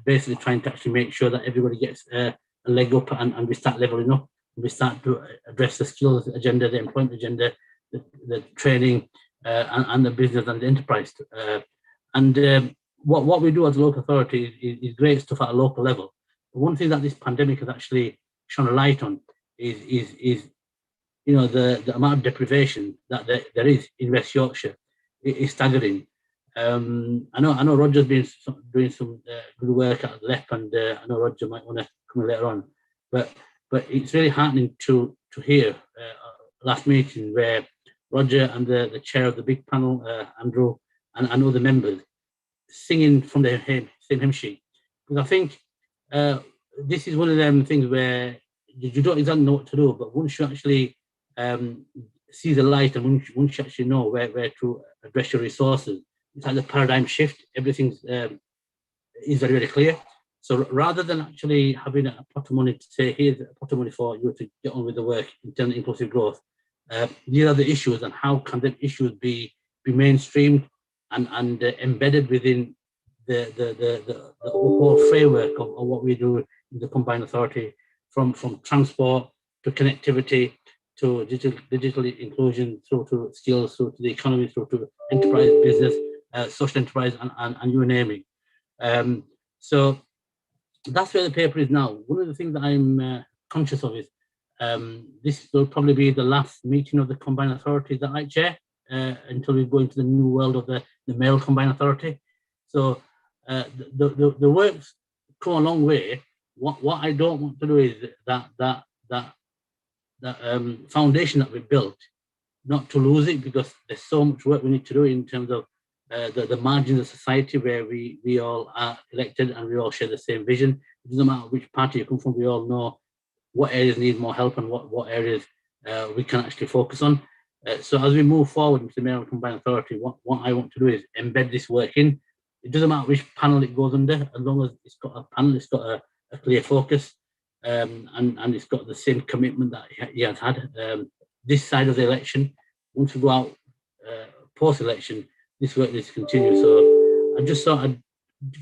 basically trying to actually make sure that everybody gets a leg up and we start leveling up, and we start to address the skills agenda, the employment agenda, the training, and the business and the enterprise. What we do as a local authority is great stuff at a local level. But one thing that this pandemic has actually shone a light on is you know, the amount of deprivation that there is in West Yorkshire. It is staggering. I know Roger's been doing some good work at LEP, and I know Roger might want to come in later on. But it's really heartening to hear last meeting where Roger and the chair of the big panel, Andrew, and other members singing from the same hymn sheet. Because I think this is one of them things where you don't exactly know what to do, but once you actually see the light and once you actually know where to address your resources, it's like the paradigm shift. Everything is very, very clear. So rather than actually having a pot of money to say, here's a pot of money for you to get on with the work in terms of inclusive growth, these are the issues, and how can the issues be mainstreamed and embedded within the whole framework of what we do in the Combined Authority, from transport to connectivity to digital inclusion, through to skills, through to the economy, through to enterprise, business, social enterprise, and you name it. So that's where the paper is now. One of the things that I'm conscious of is this will probably be the last meeting of the Combined Authority that I chair until we go into the new world of the male Combined Authority. So the work's come a long way. What I don't want to do is that foundation that we built, not to lose it, because there's so much work we need to do in terms of the margins of society where we all are elected and we all share the same vision. It doesn't matter which party you come from, we all know what areas need more help and what areas we can actually focus on. So as we move forward into the Male Combined Authority, what I want to do is embed this work in. It doesn't matter which panel it goes under, as long as it's got a panel, it's got a clear focus, and it's got the same commitment that he has had. This side of the election, once we go out post-election, this work needs to continue. So I just thought I'd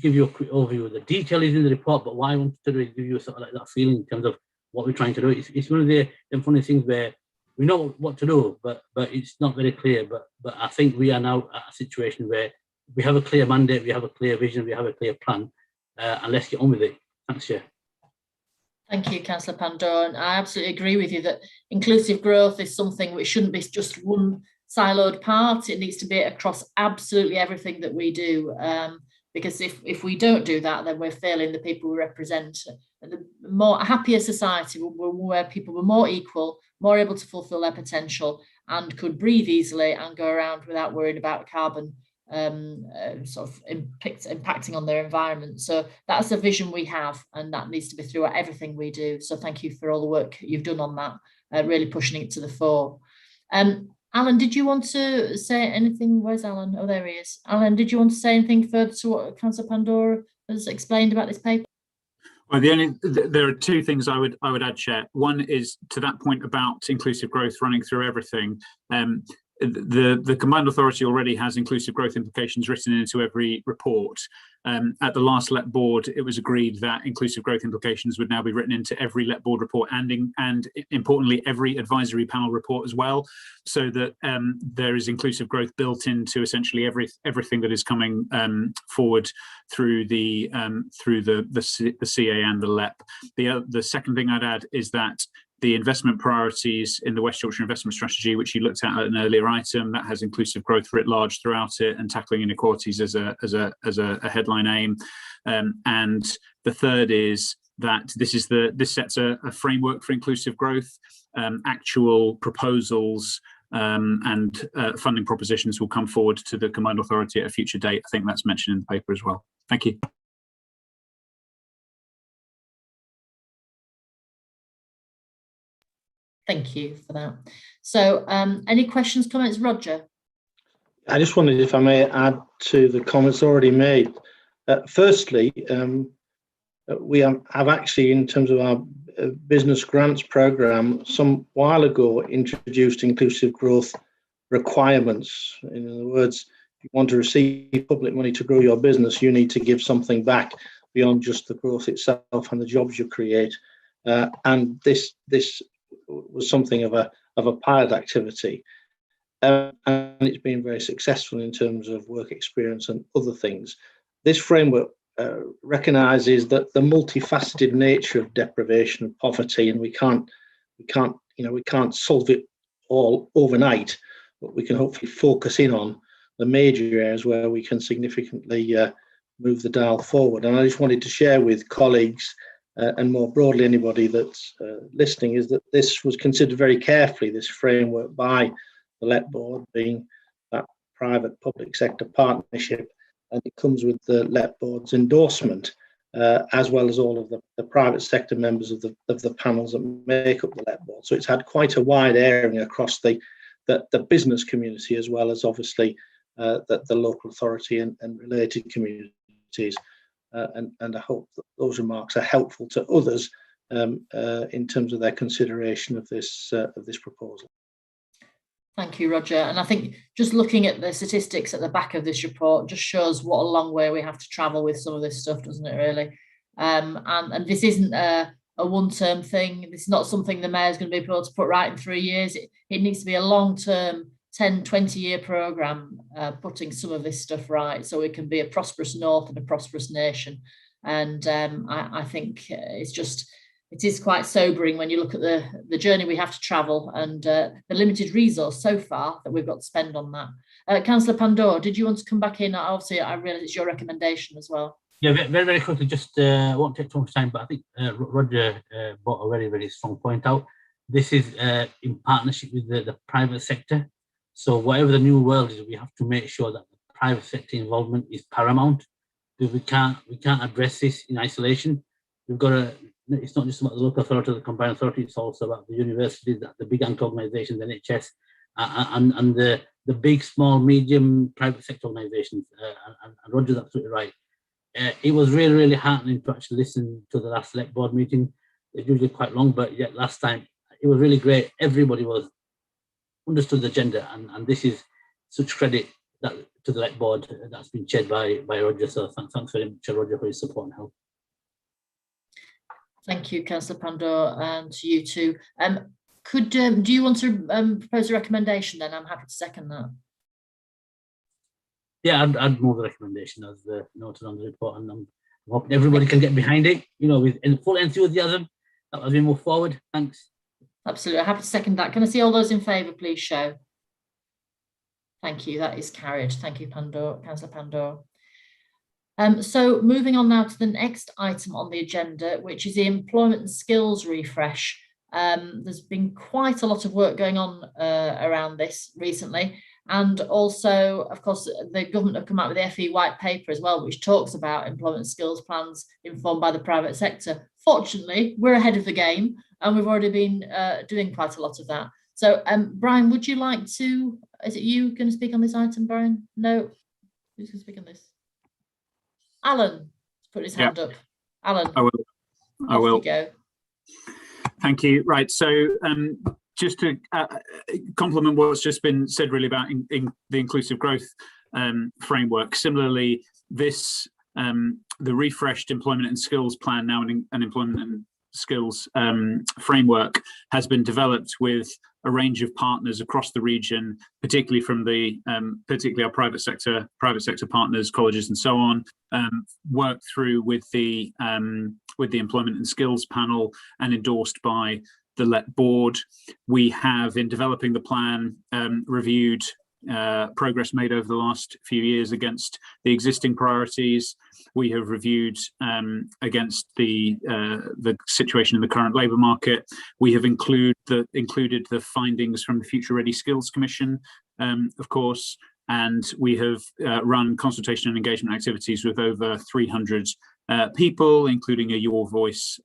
give you a quick overview. The detail is in the report, but what I wanted to do is give you sort of like that feeling in terms of what we're trying to do. It's one of the funny things where we know what to do, but it's not very clear. But I think we are now at a situation where we have a clear mandate, we have a clear vision, we have a clear plan, and let's get on with it. Thanks, Chair. Thank you, Councillor Pandora. And I absolutely agree with you that inclusive growth is something which shouldn't be just one siloed part. It needs to be across absolutely everything that we do. Because if we don't do that, then we're failing the people we represent. And a happier society where people were more equal, more able to fulfil their potential, and could breathe easily and go around without worrying about carbon sort of impacting on their environment. So that's the vision we have, and that needs to be throughout everything we do. So thank you for all the work you've done on that, really pushing it to the fore. Alan, did you want to say anything? Where's Alan? Oh, there he is. Alan, did you want to say anything further to what Councillor Pandora has explained about this paper? Well, there are two things I would add, Chair. One is to that point about inclusive growth running through everything. The Combined Authority already has inclusive growth implications written into every report. At the last LEP board, it was agreed that inclusive growth implications would now be written into every LEP board report and importantly, every advisory panel report as well, so that there is inclusive growth built into essentially everything that is coming forward through the CA and the LEP. The second thing I'd add is that the investment priorities in the West Yorkshire investment strategy, which you looked at an earlier item, that has inclusive growth writ large throughout it and tackling inequalities as a headline aim. And the third is that this sets a framework for inclusive growth. Actual proposals and funding propositions will come forward to the Combined Authority at a future date. I think that's mentioned in the paper as well. Thank you. Thank you for that. So any questions, comments? Roger? I just wondered if I may add to the comments already made. Firstly, we have actually, in terms of our business grants programme, some while ago introduced inclusive growth requirements. In other words, if you want to receive public money to grow your business, you need to give something back beyond just the growth itself and the jobs you create. And this was something of a pilot activity, and it's been very successful in terms of work experience and other things. This framework recognises that the multifaceted nature of deprivation and poverty, and we can't solve it all overnight, but we can hopefully focus in on the major areas where we can significantly move the dial forward. And I just wanted to share with colleagues and more broadly anybody that's listening, is that this was considered very carefully, this framework, by the LEP board, being that private public sector partnership, and it comes with the LEP board's endorsement, as well as all of the private sector members of the panels that make up the LEP board. So it's had quite a wide airing across the business community, as well as obviously the local authority and related communities. And I hope that those remarks are helpful to others in terms of their consideration of this proposal. Thank you, Roger. And I think just looking at the statistics at the back of this report just shows what a long way we have to travel with some of this stuff, doesn't it, really? And this isn't a one-term thing. This is not something the mayor's going to be able to put right in 3 years. It needs to be a long-term 10, 20-year programme putting some of this stuff right, so we can be a prosperous north and a prosperous nation. And I think it is quite sobering when you look at the journey we have to travel and the limited resource so far that we've got to spend on that. Councillor Pandora, did you want to come back in? Obviously, I realise it's your recommendation as well. Yeah, very, very quickly, just won't take too much time, but I think Roger brought a very, very strong point out. This is in partnership with the private sector. So whatever the new world is, we have to make sure that the private sector involvement is paramount. Because we can't address this in isolation. We've got to. It's not just about the local authority or the combined authority. It's also about the universities, the big organisations, NHS, and the big, small, medium private sector organisations. And Roger's absolutely right. It was really, really heartening to actually listen to the last select board meeting. It's usually quite long, but yet last time it was really great. Everybody understood the agenda, and this is such credit to the select board that's been chaired by Roger. So thanks very much, Roger, for his support and help. Thank you, Councillor Pandora, and to you too. Do you want to propose a recommendation then? I'm happy to second that. Yeah, I'd move the recommendation as noted on the report, and I'm hoping everybody can get behind it, with full enthusiasm as we move forward. Thanks. Absolutely, happy to second that. Can I see all those in favour, please show? Thank you, that is carried. Thank you, Councillor Pandora. So moving on now to the next item on the agenda, which is the employment and skills refresh. There's been quite a lot of work going on around this recently. And also, of course, the government have come out with the FE white paper as well, which talks about employment skills plans informed by the private sector. Fortunately, we're ahead of the game and we've already been doing quite a lot of that. So, Brian, would you like to, is it you going to speak on this item, Brian? No, who's going to speak on this? Alan, put his hand up. Alan, I will. You go. Thank you. Right, so just to complement what's just been said really about in the inclusive growth framework. Similarly, this the refreshed employment and skills plan now an employment and skills framework has been developed with a range of partners across the region, particularly from the particularly our private sector partners, colleges and so on, worked through with the employment and skills panel and endorsed by the LET board. We have, in developing the plan, reviewed progress made over the last few years against the existing priorities. We have reviewed against the situation in the current labour market. We have included the findings from the Future Ready Skills Commission, of course, and we have run consultation and engagement activities with over 300 people, including a Your Voice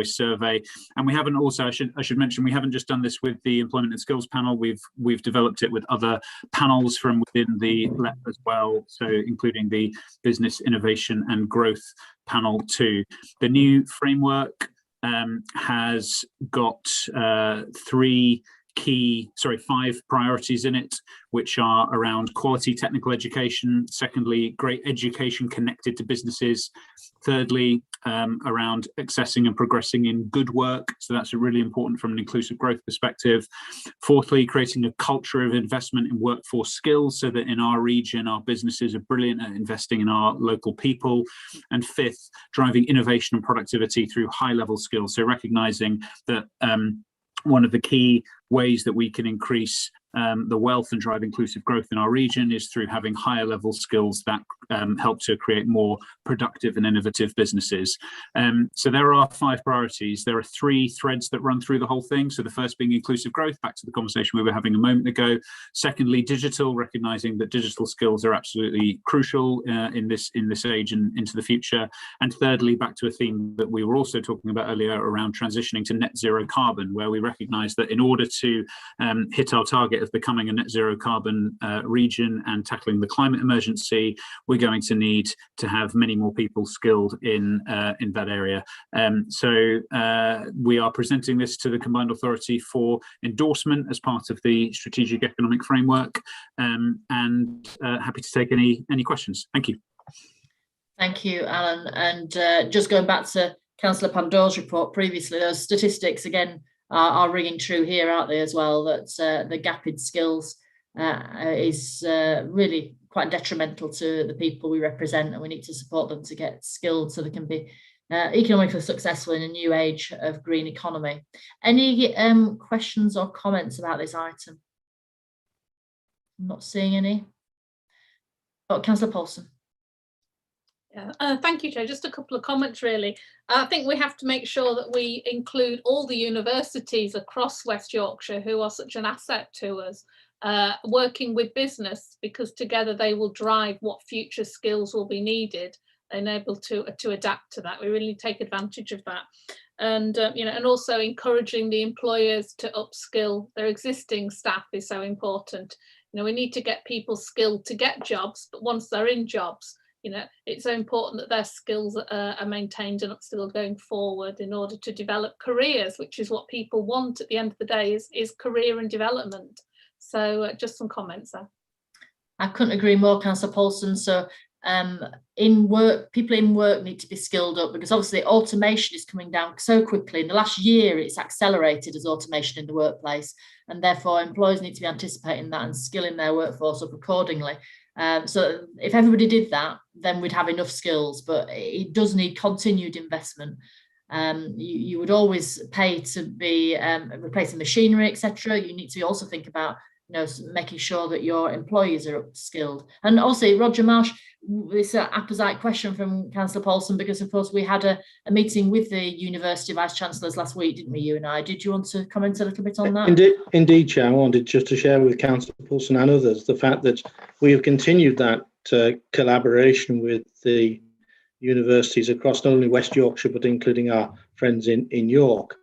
survey. And we haven't also, I should mention, we haven't just done this with the Employment and Skills panel. We've developed it with other panels from within the LEP as well, so including the Business Innovation and Growth panel too. The new framework has got 5 priorities in it, which are around quality technical education. Secondly, great education connected to businesses. Thirdly, around accessing and progressing in good work. So that's really important from an inclusive growth perspective. Fourthly, creating a culture of investment in workforce skills so that in our region, our businesses are brilliant at investing in our local people. And fifth, driving innovation and productivity through high-level skills. So recognizing that one of the key ways that we can increase the wealth and drive inclusive growth in our region is through having higher level skills that help to create more productive and innovative businesses. So there are 5 priorities. There are 3 threads that run through the whole thing. So the first being inclusive growth, back to the conversation we were having a moment ago. Secondly, digital, recognizing that digital skills are absolutely crucial in this age and into the future. And thirdly, back to a theme that we were also talking about earlier around transitioning to net zero carbon, where we recognize that in order to hit our target of becoming a net zero carbon region and tackling the climate emergency, we're going to need to have many more people skilled in that area. So we are presenting this to the Combined Authority for endorsement as part of the Strategic Economic Framework, and happy to take any questions. Thank you. Thank you, Alan. And just going back to Councillor Pandora's report previously, those statistics again are ringing true here, aren't they, as well, that the gap in skills is really quite detrimental to the people we represent, and we need to support them to get skilled so they can be economically successful in a new age of green economy. Any questions or comments about this item? I'm not seeing any. Oh, Councillor Paulson. Yeah, thank you, Chair. Just a couple of comments, really. I think we have to make sure that we include all the universities across West Yorkshire who are such an asset to us, working with business, because together they will drive what future skills will be needed and able to adapt to that. We really take advantage of that. And, you know, and also encouraging the employers to upskill their existing staff is so important. You know, we need to get people skilled to get jobs, but once they're in jobs, you know, it's so important that their skills are maintained and upskilled going forward in order to develop careers, which is what people want at the end of the day, is career and development. So just some comments there. I couldn't agree more, Councillor Paulson. So in work, people in work need to be skilled up, because obviously automation is coming down so quickly. In the last year, it's accelerated as automation in the workplace, and therefore employers need to be anticipating that and skilling their workforce up accordingly. So if everybody did that, then we'd have enough skills, but it does need continued investment. You would always pay to be replacing machinery, etc. You need to also think about, you know, making sure that your employees are upskilled. And also, Roger Marsh, this apposite question from Councillor Paulson, because of course we had a meeting with the University Vice Chancellors last week, didn't we, you and I? Did you want to comment a little bit on that? Indeed, Chair. I wanted just to share with Councillor Paulson and others the fact that we have continued that collaboration with the universities across not only West Yorkshire, but including our friends in York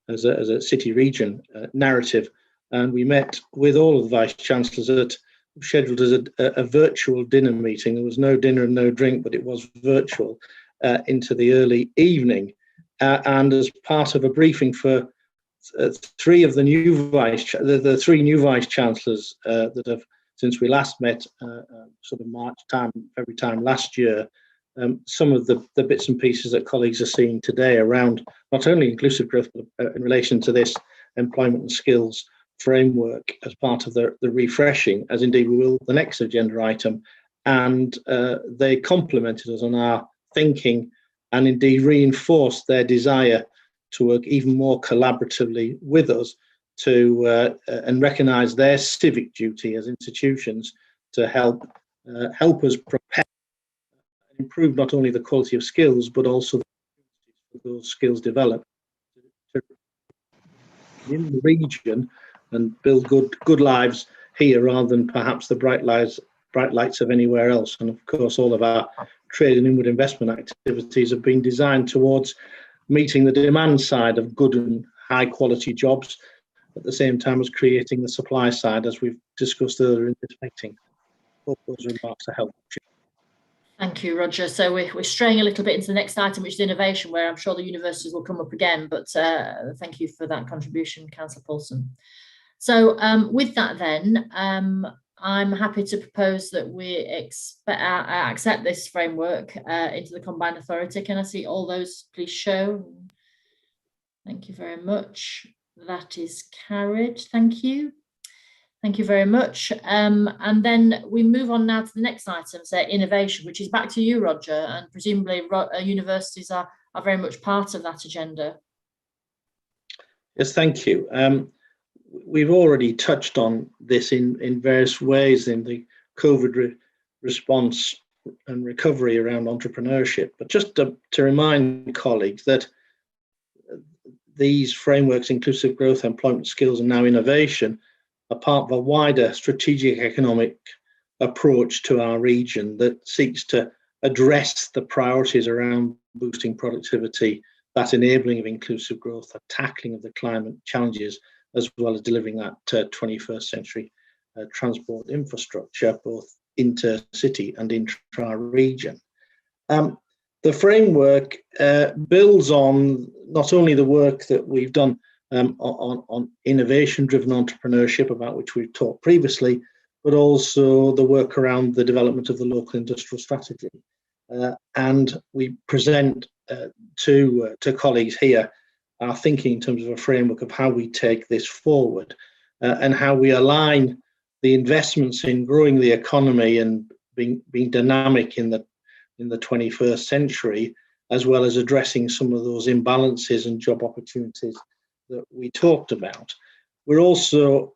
as a city region narrative. And we met with all of the Vice Chancellors at scheduled as a virtual dinner meeting. There was no dinner and no drink, but it was virtual into the early evening. And as part of a briefing for three of the new the three new Vice Chancellors that have, since we last met, sort of March time, February time last year, some of the bits and pieces that colleagues are seeing today around not only inclusive growth, but in relation to this employment and skills framework as part of the refreshing, as indeed we will the next agenda item, and they complemented us on our thinking and indeed reinforced their desire to work even more collaboratively with us to and recognise their civic duty as institutions to help us prepare and improve not only the quality of skills but also those skills developed in the region and build good lives here rather than perhaps the bright lights of anywhere else. And of course, all of our trade and inward investment activities have been designed towards meeting the demand side of good and high quality jobs at the same time as creating the supply side, as we've discussed earlier in this meeting. Hope those remarks are helpful. Thank you, Roger. So we're straying a little bit into the next item, which is innovation, where I'm sure the universities will come up again, but thank you for that contribution, Councillor Paulson. So with that then, I'm happy to propose that we accept this framework into the Combined Authority. Can I see all those please show? Thank you very much. That is carried. Thank you. Thank you very much. And then we move on now to the next item, so innovation, which is back to you, Roger, and presumably universities are very much part of that agenda. Yes, thank you. We've already touched on this in various ways in the COVID response and recovery around entrepreneurship, but just to remind colleagues that these frameworks, inclusive growth, employment, skills, and now innovation, are part of a wider strategic economic approach to our region that seeks to address the priorities around boosting productivity, that enabling of inclusive growth, the tackling of the climate challenges, as well as delivering that 21st century transport infrastructure, both intercity and intra-region. The framework builds on not only the work that we've done on innovation-driven entrepreneurship, about which we've talked previously, but also the work around the development of the local industrial strategy. And we present to colleagues here our thinking in terms of a framework of how we take this forward and how we align the investments in growing the economy and being dynamic in the 21st century, as well as addressing some of those imbalances and job opportunities that we talked about. We're also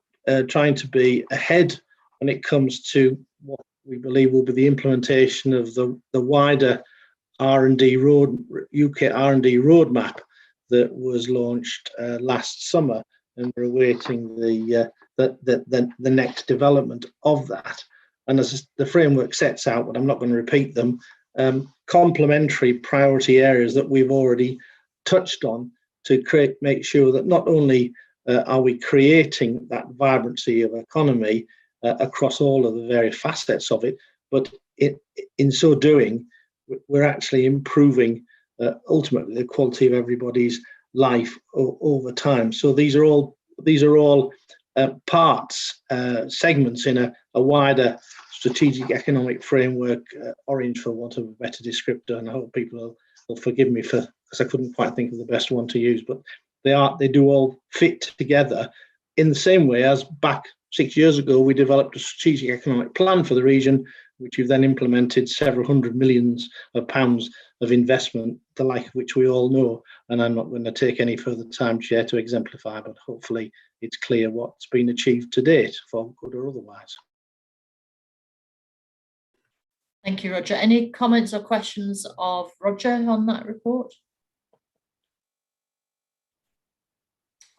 trying to be ahead when it comes to what we believe will be the implementation of the wider R&D UK R&D roadmap that was launched last summer, and we're awaiting the next development of that. And as the framework sets out, but I'm not going to repeat them, complementary priority areas that we've already touched on to make sure that not only are we creating that vibrancy of economy across all of the various facets of it, but in so doing, we're actually improving ultimately the quality of everybody's life over time. So these are all parts, segments in a wider strategic economic framework, orange for want of a better descriptor, and I hope people will forgive me because I couldn't quite think of the best one to use, but they do all fit together in the same way as back 6 years ago we developed a strategic economic plan for the region, which we've then implemented several hundred millions of pounds of investment, the like of which we all know. And I'm not going to take any further time, Chair, to exemplify, but hopefully it's clear what's been achieved to date, for good or otherwise. Thank you, Roger. Any comments or questions of Roger on that report?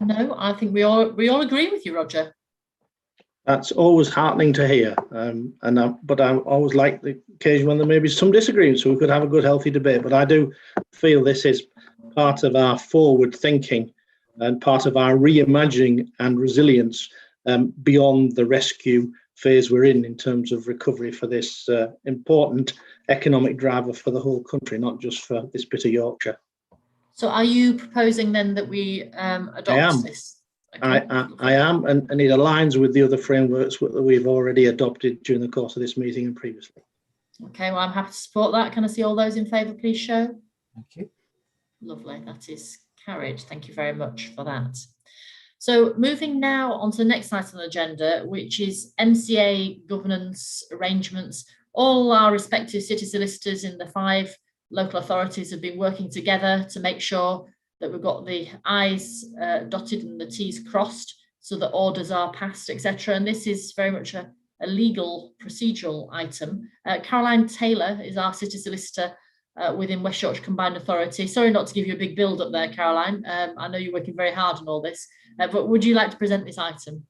No, I think we all agree with you, Roger. That's always heartening to hear, but I always like the occasion when there may be some disagreement, so we could have a good, healthy debate. But I do feel this is part of our forward thinking and part of our reimagining and resilience beyond the rescue phase we're in terms of recovery for this important economic driver for the whole country, not just for this bit of Yorkshire. So are you proposing then that we adopt this? Okay. I am, and it aligns with the other frameworks that we've already adopted during the course of this meeting and previously. Okay, well, I'm happy to support that. Can I see all those in favour, please show? Thank you. Lovely, that is carried. Thank you very much for that. So moving now on to the next item on the agenda, which is Mca Governance Arrangements. All our respective city solicitors in the 5 local authorities have been working together to make sure that we've got the I's dotted and the T's crossed so that orders are passed, etc. And this is very much a legal procedural item. Caroline Taylor is our city solicitor within West Yorkshire Combined Authority. Sorry not to give you a big build up there, Caroline. I know you're working very hard on all this, but would you like to present this item?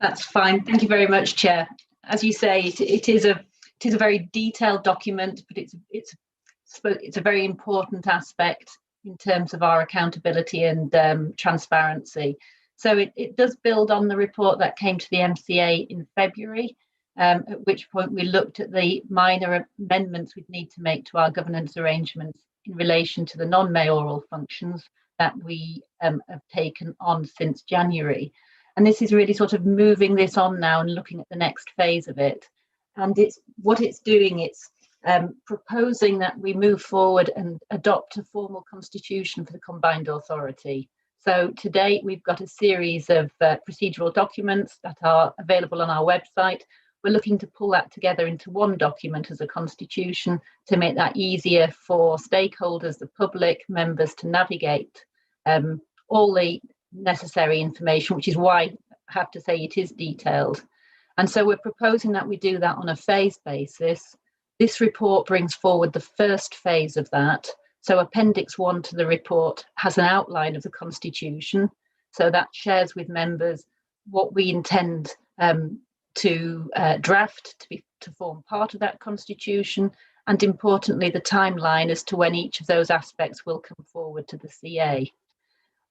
That's fine. Thank you very much, Chair. As you say, it is a very detailed document, but it's a very important aspect in terms of our accountability and transparency. So it does build on the report that came to the MCA in February, at which point we looked at the minor amendments we'd need to make to our governance arrangements in relation to the non-mayoral functions that we have taken on since January. And this is really sort of moving this on now and looking at the next phase of it. And it's proposing that we move forward and adopt a formal constitution for the combined authority. So to date, we've got a series of procedural documents that are available on our website. We're looking to pull that together into one document as a constitution to make that easier for stakeholders, the public, members to navigate all the necessary information, which is why I have to say it is detailed. And so we're proposing that we do that on a phase basis. This report brings forward the first phase of that. So Appendix 1 to the report has an outline of the Constitution. So that shares with members what we intend to draft to form part of that Constitution, and importantly, the timeline as to when each of those aspects will come forward to the CA.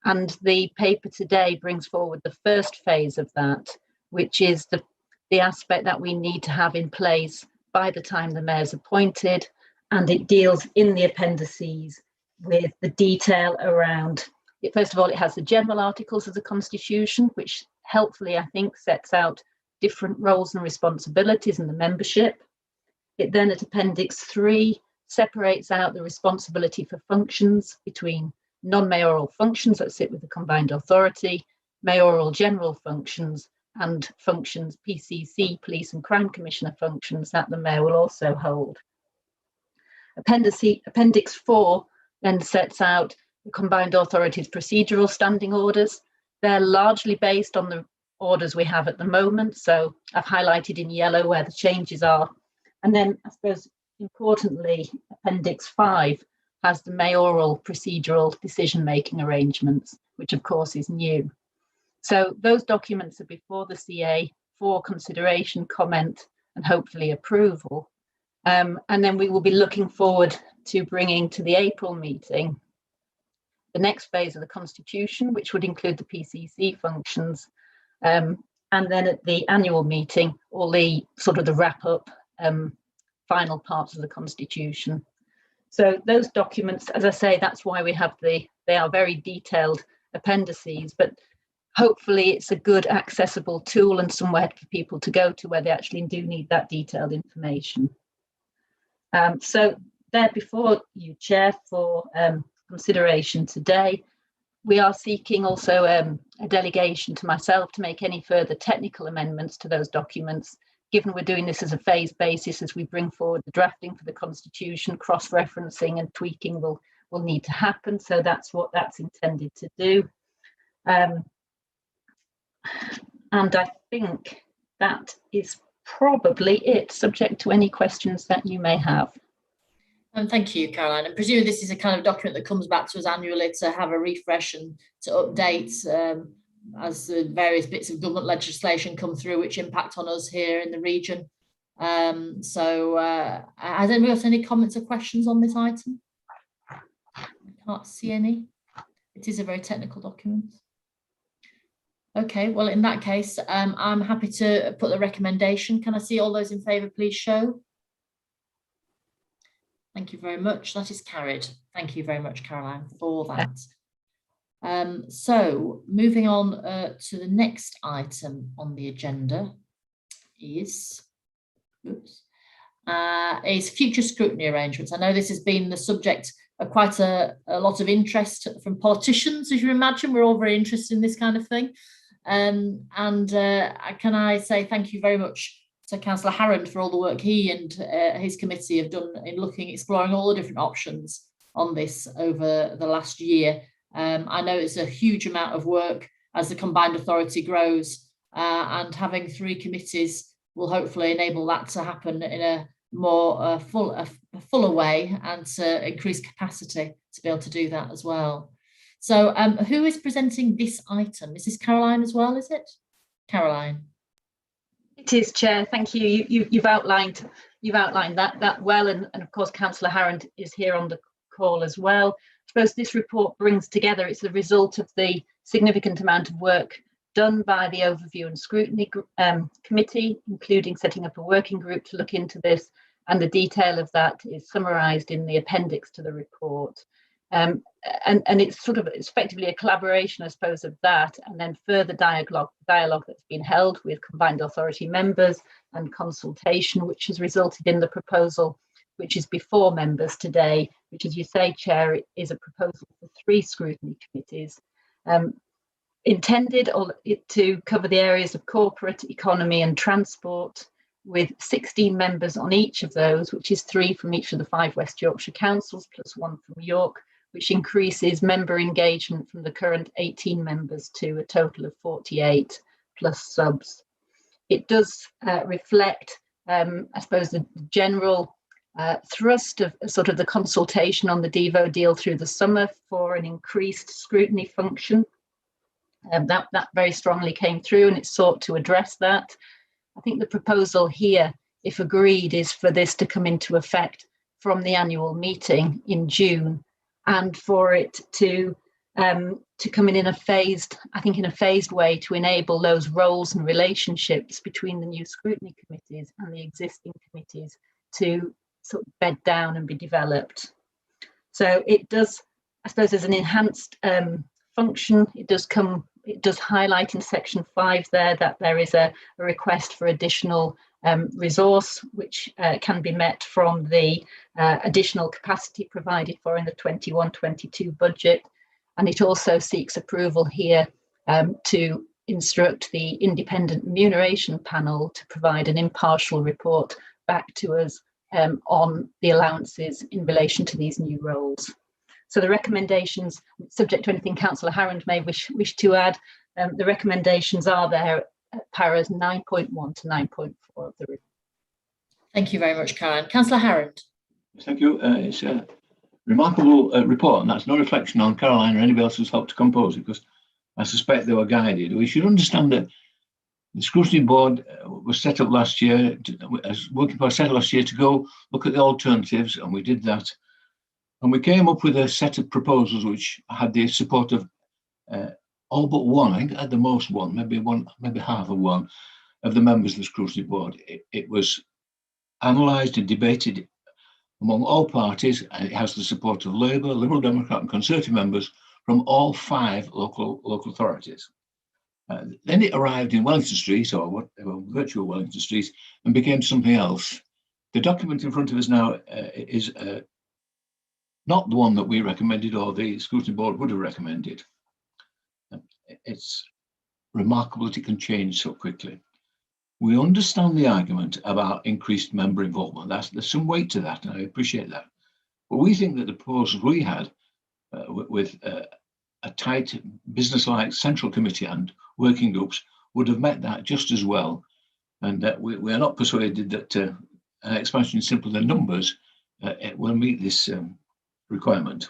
And the paper today brings forward the first phase of that, which is the aspect that we need to have in place by the time the mayor's appointed, and it deals in the appendices with the detail around it. First of all, it has the general articles of the Constitution, which helpfully, I think, sets out different roles and responsibilities in the membership. It then at Appendix 3 separates out the responsibility for functions between non-mayoral functions that sit with the combined authority, mayoral general functions, and functions, PCC, Police and Crime Commissioner functions, that the Mayor will also hold. Appendix 4 then sets out the Combined Authorities procedural standing orders. They're largely based on the orders we have at the moment, so I've highlighted in yellow where the changes are. And then, I suppose, importantly, Appendix 5 has the mayoral procedural decision-making arrangements, which of course is new. So those documents are before the CA for consideration, comment, and hopefully approval. And then we will be looking forward to bringing to the April meeting the next phase of the Constitution, which would include the PCC functions. And then at the annual meeting, all the sort of the wrap-up final parts of the Constitution. So those documents, as I say, that's why we have they are very detailed appendices, but hopefully it's a good accessible tool and somewhere for people to go to where they actually do need that detailed information. So there before you, Chair, for consideration today. We are seeking also a delegation to myself to make any further technical amendments to those documents, given we're doing this as a phased basis as we bring forward the drafting for the Constitution, cross-referencing and tweaking will need to happen. So that's what that's intended to do. And I think that is probably it, subject to any questions that you may have. And thank you, Caroline. And presumably this is a kind of document that comes back to us annually to have a refresh and to update as the various bits of government legislation come through which impact on us here in the region. Has anybody else any comments or questions on this item? I can't see any. It is a very technical document. Okay, well, in that case, I'm happy to put the recommendation. Can I see all those in favour, please show? Thank you very much. That is carried. Thank you very much, Caroline, for that. So moving on to the next item on the agenda is future scrutiny arrangements. I know this has been the subject of quite a lot of interest from politicians, as you imagine. We're all very interested in this kind of thing. Can I say thank you very much to Councillor Harrand for all the work he and his committee have done in exploring all the different options on this over the last year. I know it's a huge amount of work as the combined authority grows, and having 3 committees will hopefully enable that to happen in a more fuller way and to increase capacity to be able to do that as well. So who is presenting this item? Is this Caroline as well, is it? Caroline. It is, Chair. Thank you. You've outlined that well, and of course Councillor Harrand is here on the call as well. I suppose this report brings together, it's the result of the significant amount of work done by the Overview and Scrutiny Committee, including setting up a working group to look into this, and the detail of that is summarised in the appendix to the report. And it's effectively a collaboration, I suppose, of that, and then further dialogue that's been held with combined authority members and consultation, which has resulted in the proposal, which is before members today, which, as you say, Chair, is a proposal for 3 scrutiny committees, intended to cover the areas of corporate, economy and transport, with 16 members on each of those, which is 3 from each of the 5 West Yorkshire councils, plus 1 from York, which increases member engagement from the current 18 members to a total of 48 plus subs. It does reflect, I suppose, the general thrust of sort of the consultation on the Devo deal through the summer for an increased scrutiny function. That very strongly came through, and it sought to address that. I think the proposal here, if agreed, is for this to come into effect from the annual meeting in June, and for it to come in a phased way to enable those roles and relationships between the new scrutiny committees and the existing committees to sort of bed down and be developed. So it does, I suppose, as an enhanced function, it does highlight in section 5 there that there is a request for additional resource, which can be met from the additional capacity provided for in the 21-22 budget. And it also seeks approval here to instruct the independent remuneration panel to provide an impartial report back to us on the allowances in relation to these new roles. So the recommendations, subject to anything Councillor Harrand may wish to add, the recommendations are there at paras 9.1 to 9.4 of the report. Thank you very much, Karen. Councillor Harrand. Thank you. It's a remarkable report, and that's no reflection on Caroline or anybody else who's helped to compose it, because I suspect they were guided. We should understand that the Scrutiny Board was set up last year, as working party set up last year to go look at the alternatives, and we did that. And we came up with a set of proposals which had the support of all but one, I think at the most one, maybe half of one of the members of the Scrutiny Board. It was analysed and debated among all parties, and it has the support of Labour, Liberal Democrat and Conservative members from all 5 local authorities. Then it arrived in Wellington Street, or virtual Wellington Street, and became something else. The document in front of us now is not the one that we recommended or the Scrutiny Board would have recommended. It's remarkable that it can change so quickly. We understand the argument about increased member involvement. There's some weight to that, and I appreciate that. But we think that the proposals we had with a tight business-like central committee and working groups would have met that just as well. And we are not persuaded that an expansion simpler than numbers will meet this requirement.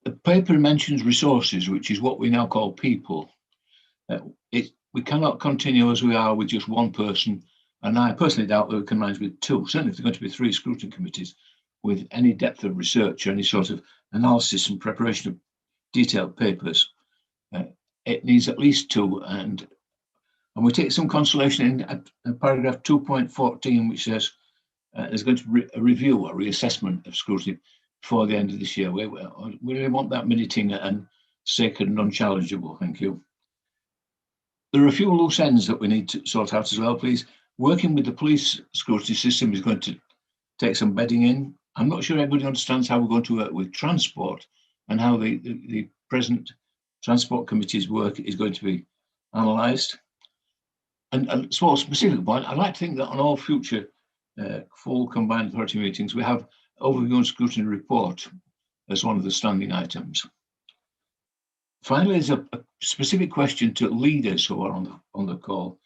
The paper mentions resources, which is what we now call people. We cannot continue as we are with just one person, and I personally doubt that we can manage with 2. Certainly if there are going to be 3 scrutiny committees with any depth of research or any sort of analysis and preparation of detailed papers, it needs at least 2. And we take some consolation in paragraph 2.14, which says there's going to be a review or reassessment of scrutiny before the end of this year. We really want that minuting and sacred and unchallengeable. Thank you. There are a few loose ends that we need to sort out as well, please. Working with the police scrutiny system is going to take some bedding in. I'm not sure everybody understands how we're going to work with transport and how the present transport committee's work is going to be analysed. And so a specific point, I'd like to think that on all future full combined authority meetings, we have overview and scrutiny report as one of the standing items. Finally, there's a specific question to leaders who are on the call.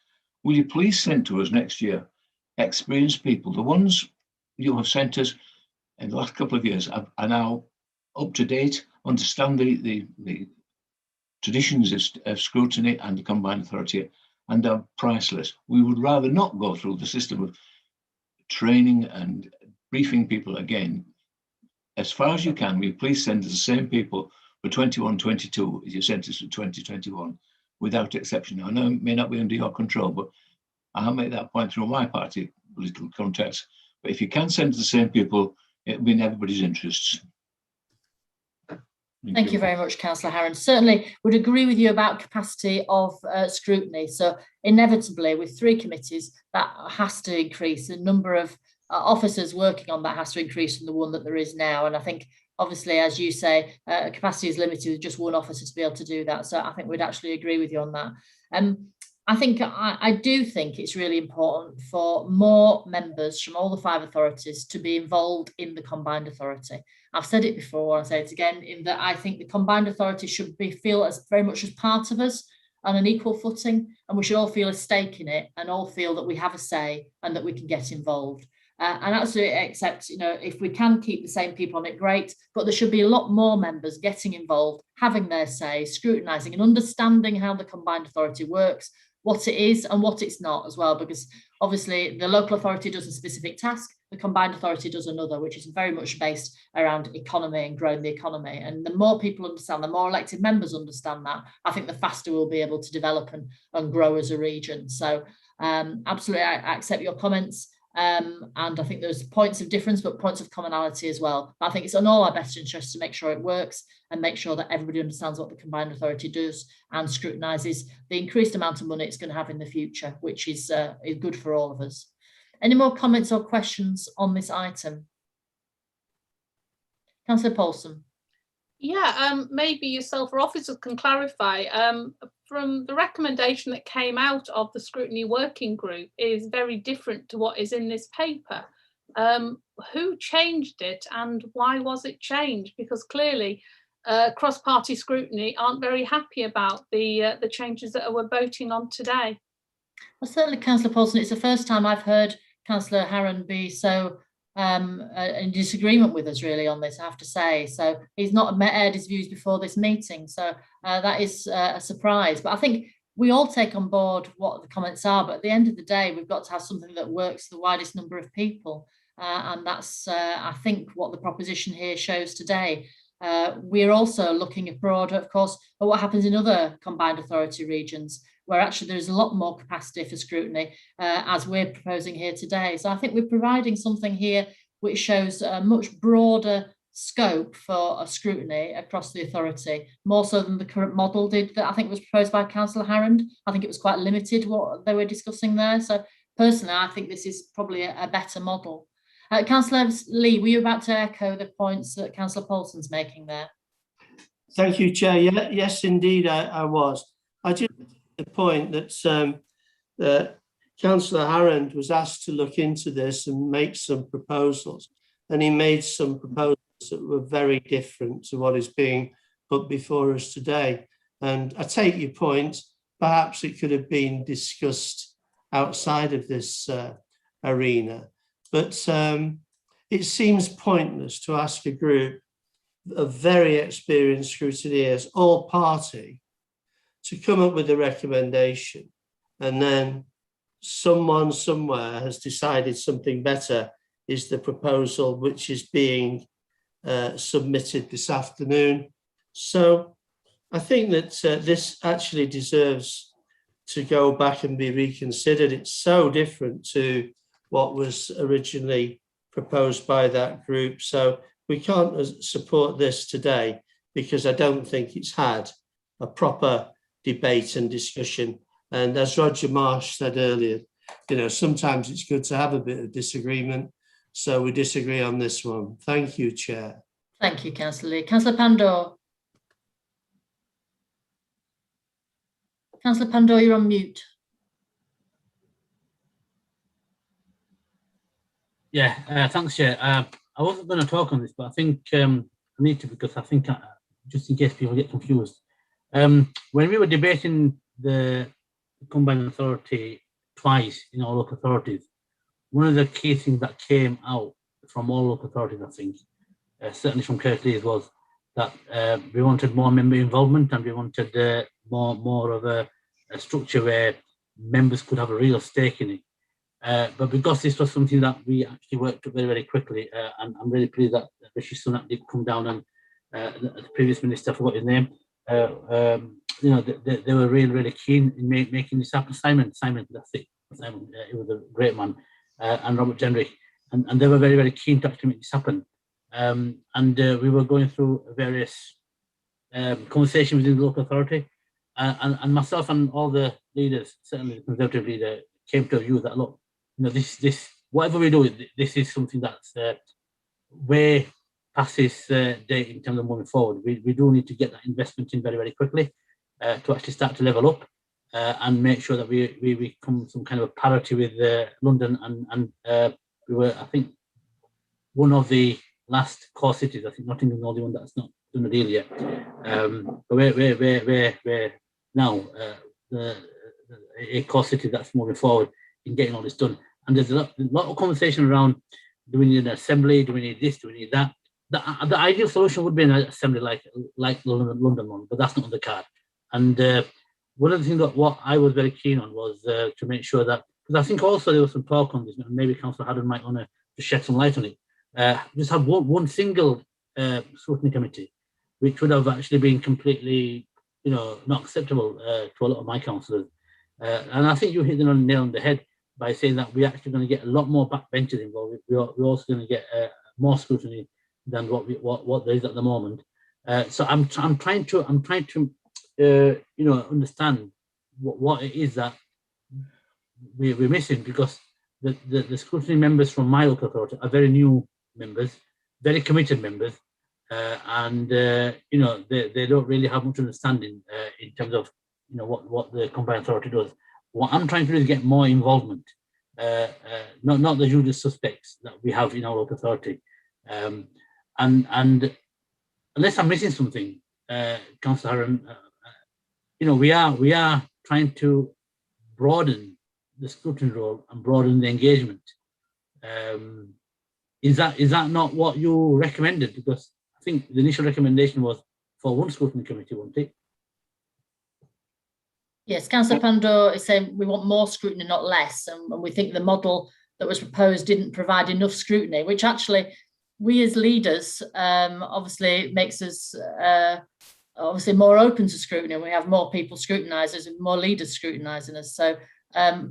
Will you please send to us next year experienced people? The ones you have sent us in the last couple of years are now up to date, understand the traditions of scrutiny and the combined authority, and are priceless. We would rather not go through the system of training and briefing people again. As far as you can, will you please send us the same people for 21-22 as you sent us for 2021, without exception. Now, I know it may not be under your control, but I'll make that point through my party political contacts. But if you can send the same people, it'll be in everybody's interests. Thank you very much, Councillor Harrand. Certainly would agree with you about capacity of scrutiny. So inevitably with 3 committees, that has to increase. The number of officers working on that has to increase from the one that there is now. And I think obviously, as you say, capacity is limited with just 1 officer to be able to do that. So I think we'd actually agree with you on that. I do think it's really important for more members from all the 5 authorities to be involved in the combined authority. I've said it before, I'll say it again, in that I think the combined authority should feel as very much as part of us on an equal footing, and we should all feel a stake in it and all feel that we have a say and that we can get involved. And absolutely accept, if we can keep the same people on it, great, but there should be a lot more members getting involved, having their say, scrutinising and understanding how the combined authority works, what it is and what it's not as well, because obviously the local authority does a specific task, the combined authority does another, which is very much based around economy and growing the economy. And the more people understand, the more elected members understand that, I think the faster we'll be able to develop and grow as a region. So absolutely, I accept your comments. And I think there's points of difference, but points of commonality as well. I think it's in all our best interest to make sure it works and make sure that everybody understands what the combined authority does and scrutinises the increased amount of money it's going to have in the future, which is good for all of us. Any more comments or questions on this item? Councillor Paulson. Yeah, maybe yourself or officers can clarify. From the recommendation that came out of the Scrutiny Working Group is very different to what is in this paper. Who changed it and why was it changed? Because clearly cross-party scrutiny aren't very happy about the changes that we're voting on today. Well, certainly, Councillor Paulson, it's the first time I've heard Councillor Harron be so in disagreement with us really on this, I have to say. So he's not aired his views before this meeting. So that is a surprise. But I think we all take on board what the comments are. But at the end of the day, we've got to have something that works for the widest number of people. And that's, I think, what the proposition here shows today. We're also looking abroad, of course, at what happens in other combined authority regions, where actually there's a lot more capacity for scrutiny, as we're proposing here today. So I think we're providing something here which shows a much broader scope for a scrutiny across the authority, more so than the current model did that I think was proposed by Councillor Harron. I think it was quite limited what they were discussing there. So personally, I think this is probably a better model. Councillor Lee, were you about to echo the points that Councillor Paulson's making there? Thank you, Chair. Yeah, yes, indeed, I was. I just the point that Councillor Harron was asked to look into this and make some proposals, and he made some proposals that were very different to what is being put before us today. And I take your point, perhaps it could have been discussed outside of this arena, but it seems pointless to ask a group of very experienced scrutineers, all party, to come up with a recommendation, and then someone somewhere has decided something better is the proposal which is being submitted this afternoon. So I think that this actually deserves to go back and be reconsidered. It's so different to what was originally proposed by that group. So we can't support this today because I don't think it's had a proper debate and discussion. And as Roger Marsh said earlier, you know, sometimes it's good to have a bit of disagreement. So we disagree on this one. Thank you, Chair. Thank you, Councillor Lee. Councillor Pandor. Councillor Pandor, you're on mute. Yeah, thanks, Chair. I wasn't going to talk on this, but I think I need to, because I think just in case people get confused. When we were debating the combined authority twice in all local authorities, one of the key things that came out from all local authorities, I think, certainly from Kirklees, was that we wanted more member involvement, and we wanted more of a structure where members could have a real stake in it. But because this was something that we actually worked up very, very quickly, and I'm really pleased that Rishi Sunak did come down, and the previous minister, I forgot his name, you know, they were really, really keen in making this happen. Simon, that's it. Simon, he was a great man, and Robert Jenrick, and they were very, very keen to actually make this happen. And we were going through various conversations within the local authority, and myself and all the leaders, certainly the Conservative leader, came to a view that, look, you know, this whatever we do, this is something that's way past this date in terms of moving forward. We do need to get that investment in very, very quickly to actually start to level up and make sure that we come some kind of parity with London, and we were, I think, one of the last core cities. I think Nottingham is the only one that's not done a deal yet. But we're now a core city that's moving forward in getting all this done. And there's a lot of conversation around, do we need an assembly? Do we need this? Do we need that? The ideal solution would be an assembly like the London one, but that's not on the card. And one of the things that what I was very keen on was to make sure that, because I think also there was some talk on this, and maybe Councillor Haddon might want to shed some light on it, just have one single scrutiny committee, which would have actually been completely, you know, not acceptable to a lot of my councillors. And I think you hit the nail on the head by saying that we're actually going to get a lot more backbenchers involved. We're also going to get more scrutiny than what there is at the moment. So I'm trying to you know, understand what it is that we're missing, because the scrutiny members from my local authority are very new members, very committed members, and you know, they don't really have much understanding in terms of, you know, what the combined authority does. What I'm trying to do is get more involvement, not the usual suspects that we have in our local authority, and unless I'm missing something, Councillor Haran, you know, we are trying to broaden the scrutiny role and broaden the engagement. Is that not what you recommended? Because I think the initial recommendation was for one scrutiny committee, wasn't it? Yes, Councillor Pandor is saying we want more scrutiny, not less, and we think the model that was proposed didn't provide enough scrutiny, which actually we as leaders obviously makes us obviously more open to scrutiny. We have more people scrutinising us and more leaders scrutinising us. So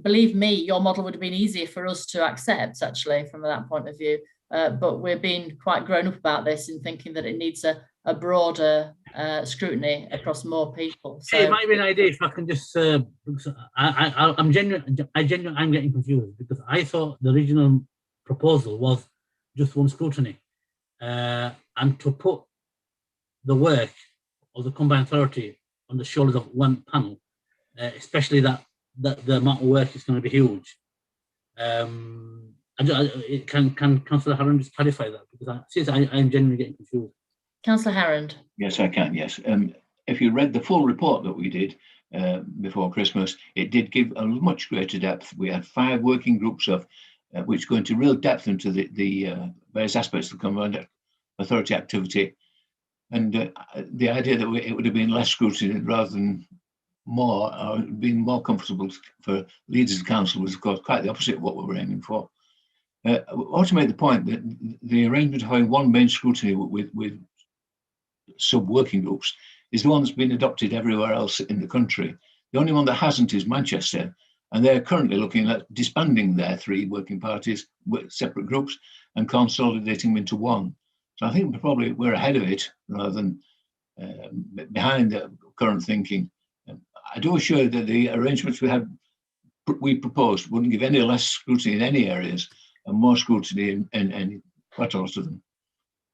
believe me, your model would have been easier for us to accept, actually, from that point of view. But we're being quite grown up about this and thinking that it needs a broader scrutiny across more people. So it might be an idea if I can just. I'm getting confused because I thought the original proposal was just one scrutiny, and to put the work of the combined authority on the shoulders of one panel, especially that the amount of work is going to be huge. Can Councillor Haran just clarify that, because I'm genuinely getting confused. Councillor Haran. Yes, I can. Yes, if you read the full report that we did before Christmas, it did give a much greater depth. We had 5 working groups of which go into real depth into the various aspects of the combined authority activity, and the idea that it would have been less scrutiny rather than more, or being more comfortable for leaders of council was, of course, quite the opposite of what we were aiming for. I want to make the point that the arrangement of having one main scrutiny with sub-working groups is the one that's been adopted everywhere else in the country. The only one that hasn't is Manchester, and they're currently looking at disbanding their 3 working parties with separate groups and consolidating them into one. So I think we're ahead of it rather than behind the current thinking. I do assure you that the arrangements we proposed wouldn't give any less scrutiny in any areas and more scrutiny in quite a lot of them.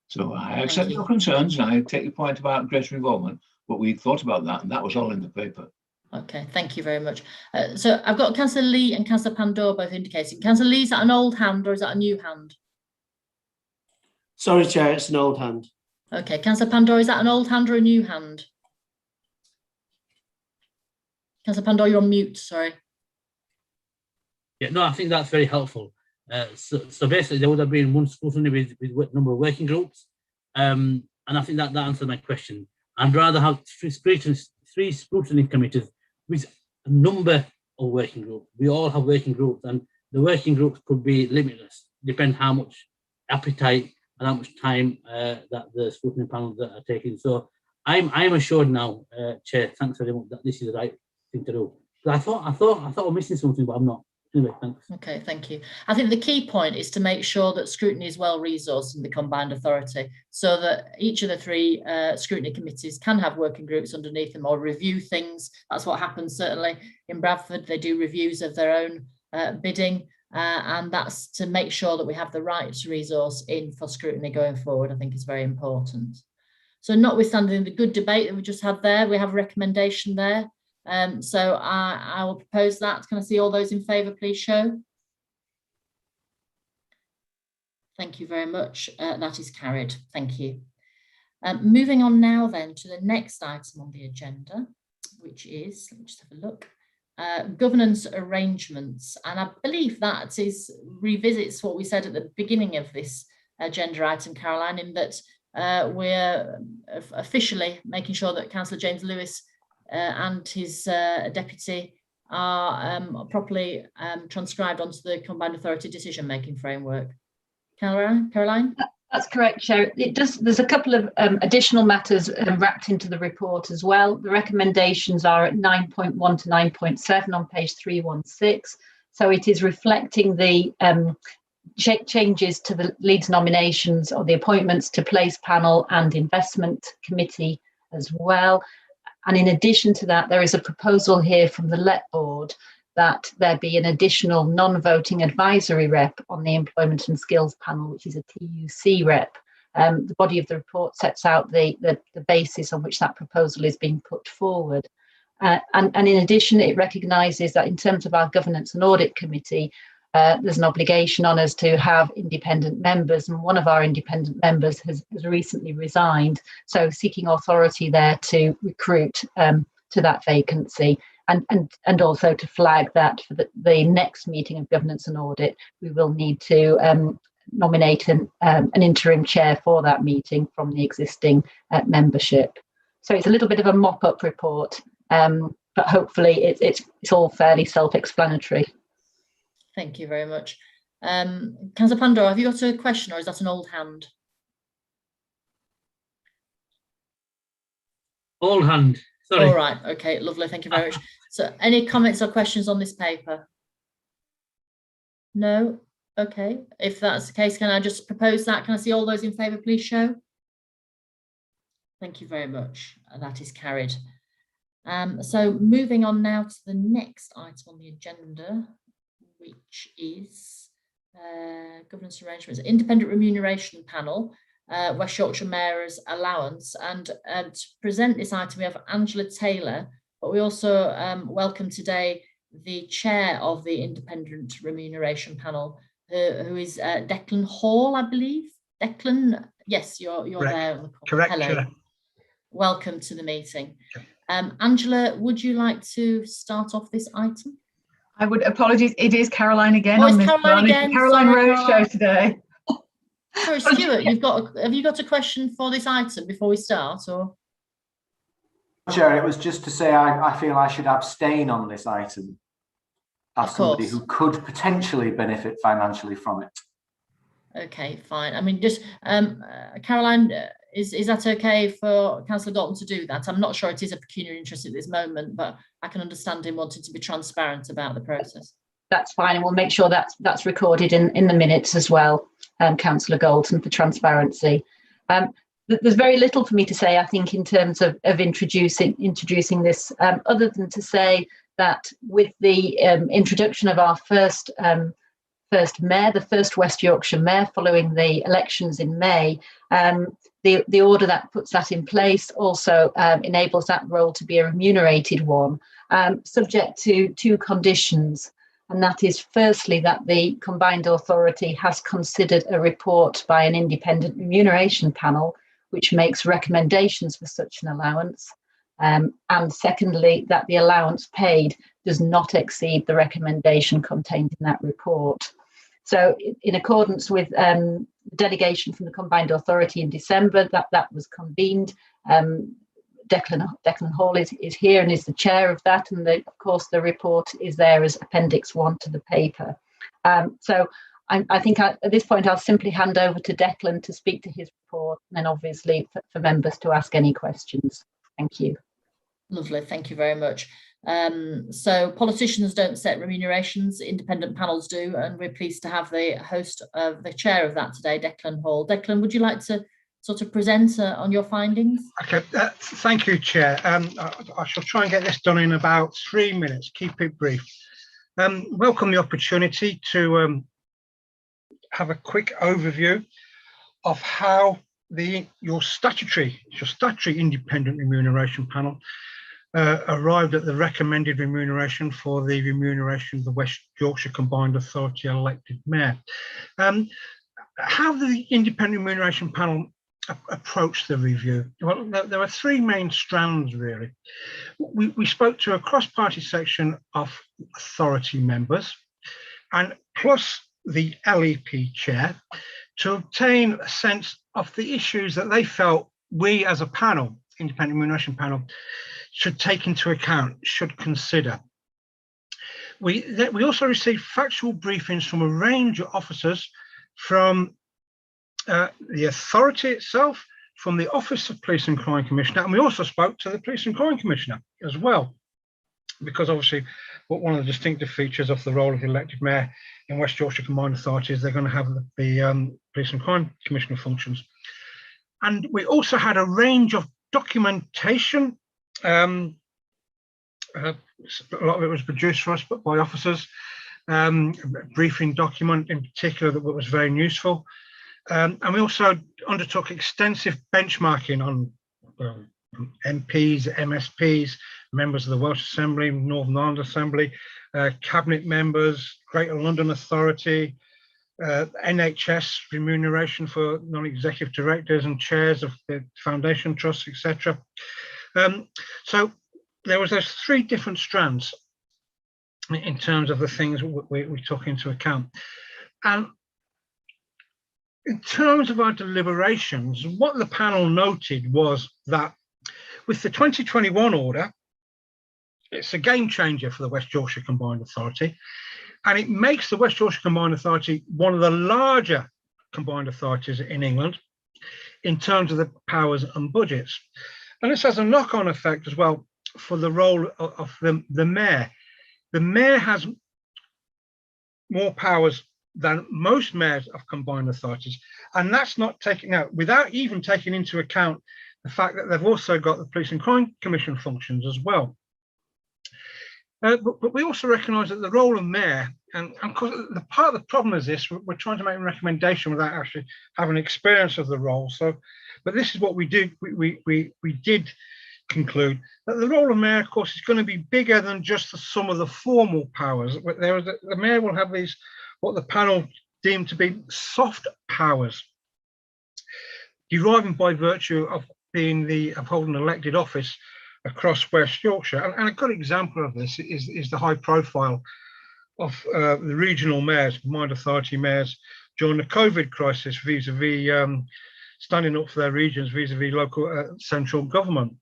So I accept your concerns and I take your point about greater involvement, but we thought about that and that was all in the paper. Okay, thank you very much. So I've got Councillor Lee and Councillor Pandor both indicating. Councillor Lee, is that an old hand or is that a new hand? Sorry, Chair, it's an old hand. Okay, Councillor Pandor, is that an old hand or a new hand? Councillor Pandor, you're on mute, sorry. Yeah, no, I think that's very helpful. So basically, there would have been one scrutiny with number of working groups, and I think that answered my question. I'd rather have three scrutiny committees with a number of working groups. We all have working groups, and the working groups could be limitless, depend how much appetite and how much time that the scrutiny panels are taking. So I'm assured now, Chair, thanks very much, that this is the right thing to do. But I thought we're missing something, but I'm not. Anyway, thanks. Okay, thank you. I think the key point is to make sure that scrutiny is well resourced in the combined authority so that each of the 3 scrutiny committees can have working groups underneath them or review things. That's what happens certainly in Bradford. They do reviews of their own bidding and that's to make sure that we have the right resource in for scrutiny going forward. I think is very important. So notwithstanding the good debate that we just had there, we have a recommendation there. So I will propose that. Can I see all those in favour, please show? Thank you very much. That is carried. Thank you. Moving on now then to the next item on the agenda, which is, let me just have a look, governance arrangements. And I believe that revisits what we said at the beginning of this agenda item, Caroline, in that we're officially making sure that Councillor James Lewis and his deputy are properly transcribed onto the combined authority decision-making framework. Caroline? That's correct, Chair. There's a couple of additional matters wrapped into the report as well. The recommendations are at 9.1 to 9.7 on page 316. So it is reflecting the changes to the Leeds nominations or the appointments to place panel and investment committee as well. And in addition to that, there is a proposal here from the LET board that there be an additional non-voting advisory rep on the employment and skills panel, which is a TUC rep. the body of the report sets out the basis on which that proposal is being put forward. And in addition, it recognises that in terms of our Governance and Audit Committee, there's an obligation on us to have independent members, and one of our independent members has recently resigned, so seeking authority there to recruit to that vacancy, and also to flag that for the next meeting of Governance and Audit, we will need to nominate an interim chair for that meeting from the existing membership. So it's a little bit of a mop-up report, but hopefully it's all fairly self-explanatory. Thank you very much. Councillor Pandora, have you got a question, or is that an old hand? Old hand, sorry. All right, okay, lovely, thank you very much. So any comments or questions on this paper? No? Okay, if that's the case, can I just propose that? Can I see all those in favour, please show? Thank you very much. That is carried. So moving on now to the next item on the agenda, which is governance arrangements, independent remuneration panel, West Yorkshire Mayor's allowance. And to present this item, we have Angela Taylor, but we also welcome today the chair of the independent remuneration panel, who is Declan Hall, I believe. Declan, yes, you're there. On the call. Correct. Hello. Chair. Welcome to the meeting. Angela, would you like to start off this item? I would. Apologies, it is Caroline again. Oh, on it's this Caroline one. again. It's Caroline Sorry, Rose Caroline. show today. Sorry, Stuart, have you got a question for this item before we start, or? Chair, it was just to say I feel I should abstain on this item as somebody who could potentially benefit financially from it. Okay, fine. I mean, just Caroline, is that okay for Councillor Dalton to do that? I'm not sure it is a pecuniary interest at this moment, but I can understand him wanting to be transparent about the process. That's fine, and we'll make sure that's recorded in the minutes as well, Councillor Galton, for transparency. There's very little for me to say, I think, in terms of introducing this, other than to say that with the introduction of our first mayor, the first West Yorkshire mayor following the elections in May, the order that puts that in place also enables that role to be a remunerated one, subject to two conditions. And that is, firstly, that the combined authority has considered a report by an independent remuneration panel, which makes recommendations for such an allowance. And secondly, that the allowance paid does not exceed the recommendation contained in that report. So in accordance with delegation from the combined authority in December, that was convened. Declan Hall is here and is the chair of that, and of course the report is there as Appendix 1 to the paper. So I think at this point I'll simply hand over to Declan to speak to his report, and then obviously for members to ask any questions. Thank you. Lovely, thank you very much. So politicians don't set remunerations, independent panels do, and we're pleased to have the host of the chair of that today, Declan Hall. Declan, would you like to sort of present on your findings? Okay, thank you, Chair. I shall try and get this done in about 3 minutes. Keep it brief. Welcome the opportunity to have a quick overview of how your statutory independent remuneration panel arrived at the recommended remuneration for the remuneration of the West Yorkshire Combined Authority elected mayor. How the independent remuneration panel approach the review? Well, there are three main strands, really. We spoke to a cross-party section of authority members, and plus the LEP chair, to obtain a sense of the issues that they felt we as a panel, independent remuneration panel, should take into account, should consider. We also received factual briefings from a range of officers from the authority itself, from the Office of Police and Crime Commissioner, and we also spoke to the Police and Crime Commissioner as well, because obviously one of the distinctive features of the role of the elected mayor in West Yorkshire Combined Authority is they're going to have the Police and Crime Commissioner functions. And we also had a range of documentation. A lot of it was produced for us by officers, a briefing document in particular that was very useful. And we also undertook extensive benchmarking on MPs, MSPs, members of the Welsh Assembly, Northern Ireland Assembly, cabinet members, Greater London Authority, NHS remuneration for non-executive directors and chairs of the foundation trusts, etc. So there was those 3 different strands in terms of the things we took into account. And in terms of our deliberations, what the panel noted was that with the 2021 order, it's a game changer for the West Yorkshire Combined Authority, and it makes the West Yorkshire Combined Authority one of the larger combined authorities in England in terms of the powers and budgets. And this has a knock-on effect as well for the role of the mayor. The mayor has more powers than most mayors of combined authorities, and that's not taken out without even taking into account the fact that they've also got the Police and Crime Commission functions as well. But we also recognise that the role of mayor, and of course, the part of the problem is this: we're trying to make a recommendation without actually having experience of the role. So, but this is what we did. We did conclude that the role of mayor, of course, is going to be bigger than just the sum of the formal powers. The mayor will have these, what the panel deemed to be soft powers, deriving by virtue of holding elected office across West Yorkshire. And a good example of this is the high profile of the regional mayors, combined authority mayors during the COVID crisis, vis-a-vis standing up for their regions, vis-a-vis local central government.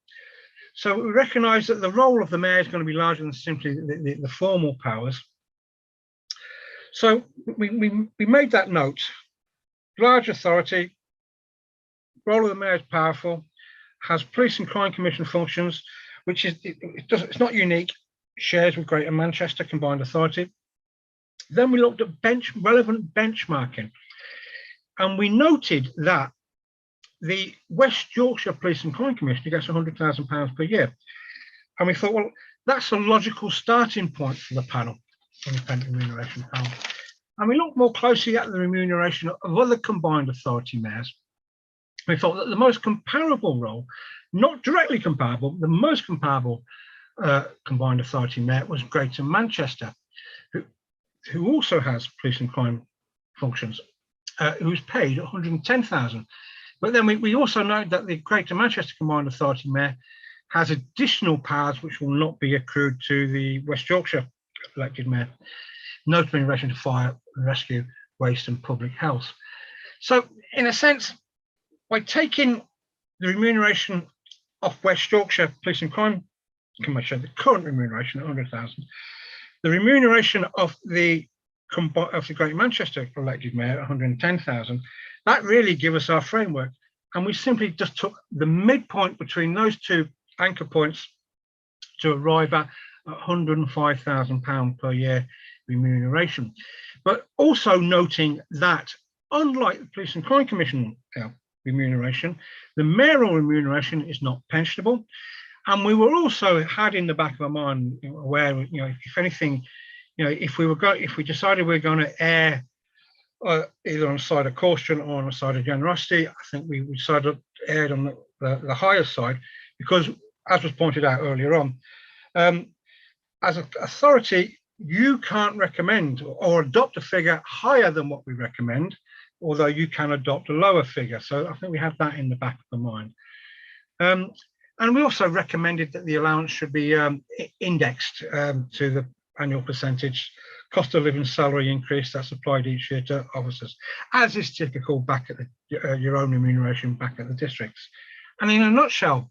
So we recognise that the role of the mayor is going to be larger than simply the formal powers. So we made that note. Large authority, role of the mayor is powerful, has Police and Crime Commission functions, which is it's not unique, shares with Greater Manchester Combined Authority. Then we looked at relevant benchmarking, and we noted that the West Yorkshire Police and Crime Commission gets £100,000 per year. And we thought, well, that's a logical starting point for the panel, independent remuneration panel. And we looked more closely at the remuneration of other combined authority mayors. We thought that the most comparable role, not directly comparable, the most comparable combined authority mayor was Greater Manchester, who also has police and crime functions, who's paid £110,000. But then we also note that the Greater Manchester Combined Authority Mayor has additional powers which will not be accrued to the West Yorkshire elected mayor, notably in relation to fire, rescue, waste and public health. So in a sense, by taking the remuneration of West Yorkshire Police and Crime Commission, the current remuneration at 100,000, the remuneration of the Greater Manchester elected mayor at 110,000, that really gave us our framework, and we simply just took the midpoint between those 2 anchor points to arrive at £105,000 per year remuneration. But also noting that, unlike the Police and Crime Commission remuneration, the mayoral remuneration is not pensionable, and we were also had in the back of our mind, aware, if anything, if we decided we were going to err either on the side of caution or on the side of generosity, I think we decided erred on the higher side, because, as was pointed out earlier on, as an authority, you can't recommend or adopt a figure higher than what we recommend, although you can adopt a lower figure. So I think we have that in the back of the mind. And we also recommended that the allowance should be indexed to the annual percentage cost of living salary increase that's applied each year to officers, as is typical back at your own remuneration back at the districts. And in a nutshell,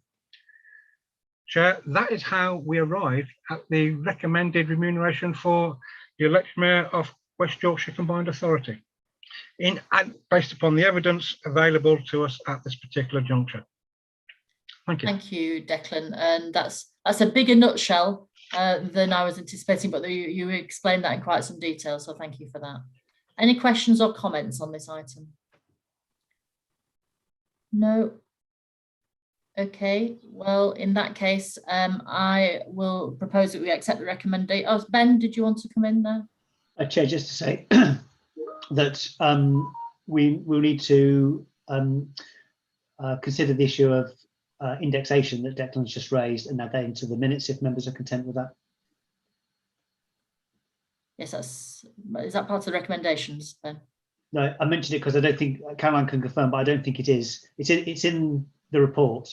Chair, that is how we arrived at the recommended remuneration for the elected mayor of West Yorkshire Combined Authority, based upon the evidence available to us at this particular juncture. Thank you. Thank you, Declan. And that's a bigger nutshell than I was anticipating, but you explained that in quite some detail, so thank you for that. Any questions or comments on this item? No? Okay, well, in that case, I will propose that we accept the recommendation. Oh, Ben, did you want to come in there? Chair, just to say that we will need to consider the issue of indexation that Declan's just raised and add that into the minutes if members are content with that. Yes, is that part of the recommendations then? No, I mentioned it because I don't think Caroline can confirm, but I don't think it is. It's in the report.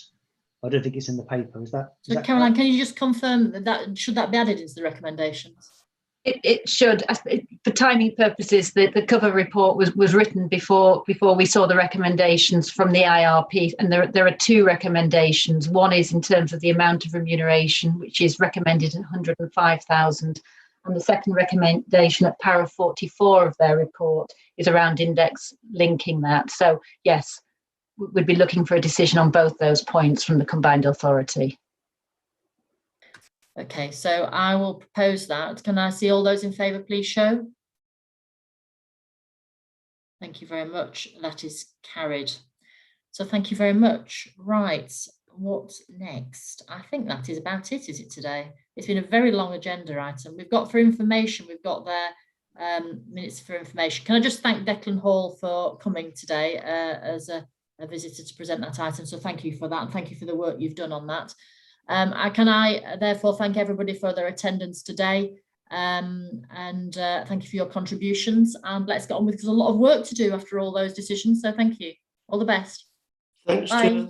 I don't think it's in the paper. Is that? So Caroline, can you just confirm that should that be added into the recommendations? It should. For timing purposes, the cover report was written before we saw the recommendations from the IRP, and there are two recommendations. One is in terms of the amount of remuneration, which is recommended at 105,000, and the second recommendation at para 44 of their report is around index linking that. So yes, we'd be looking for a decision on both those points from the combined authority. Okay, so I will propose that. Can I see all those in favour, please show? Thank you very much. That is carried. So thank you very much. Right, what next? I think that is about it, is it today? It's been a very long agenda item. We've got for information, we've got their minutes for information. Can I just thank Declan Hall for coming today as a visitor to present that item? So thank you for that, and thank you for the work you've done on that. Can I therefore thank everybody for their attendance today, and thank you for your contributions, and let's get on with it. There's a lot of work to do after all those decisions, so thank you. All the best. Thanks, Bye.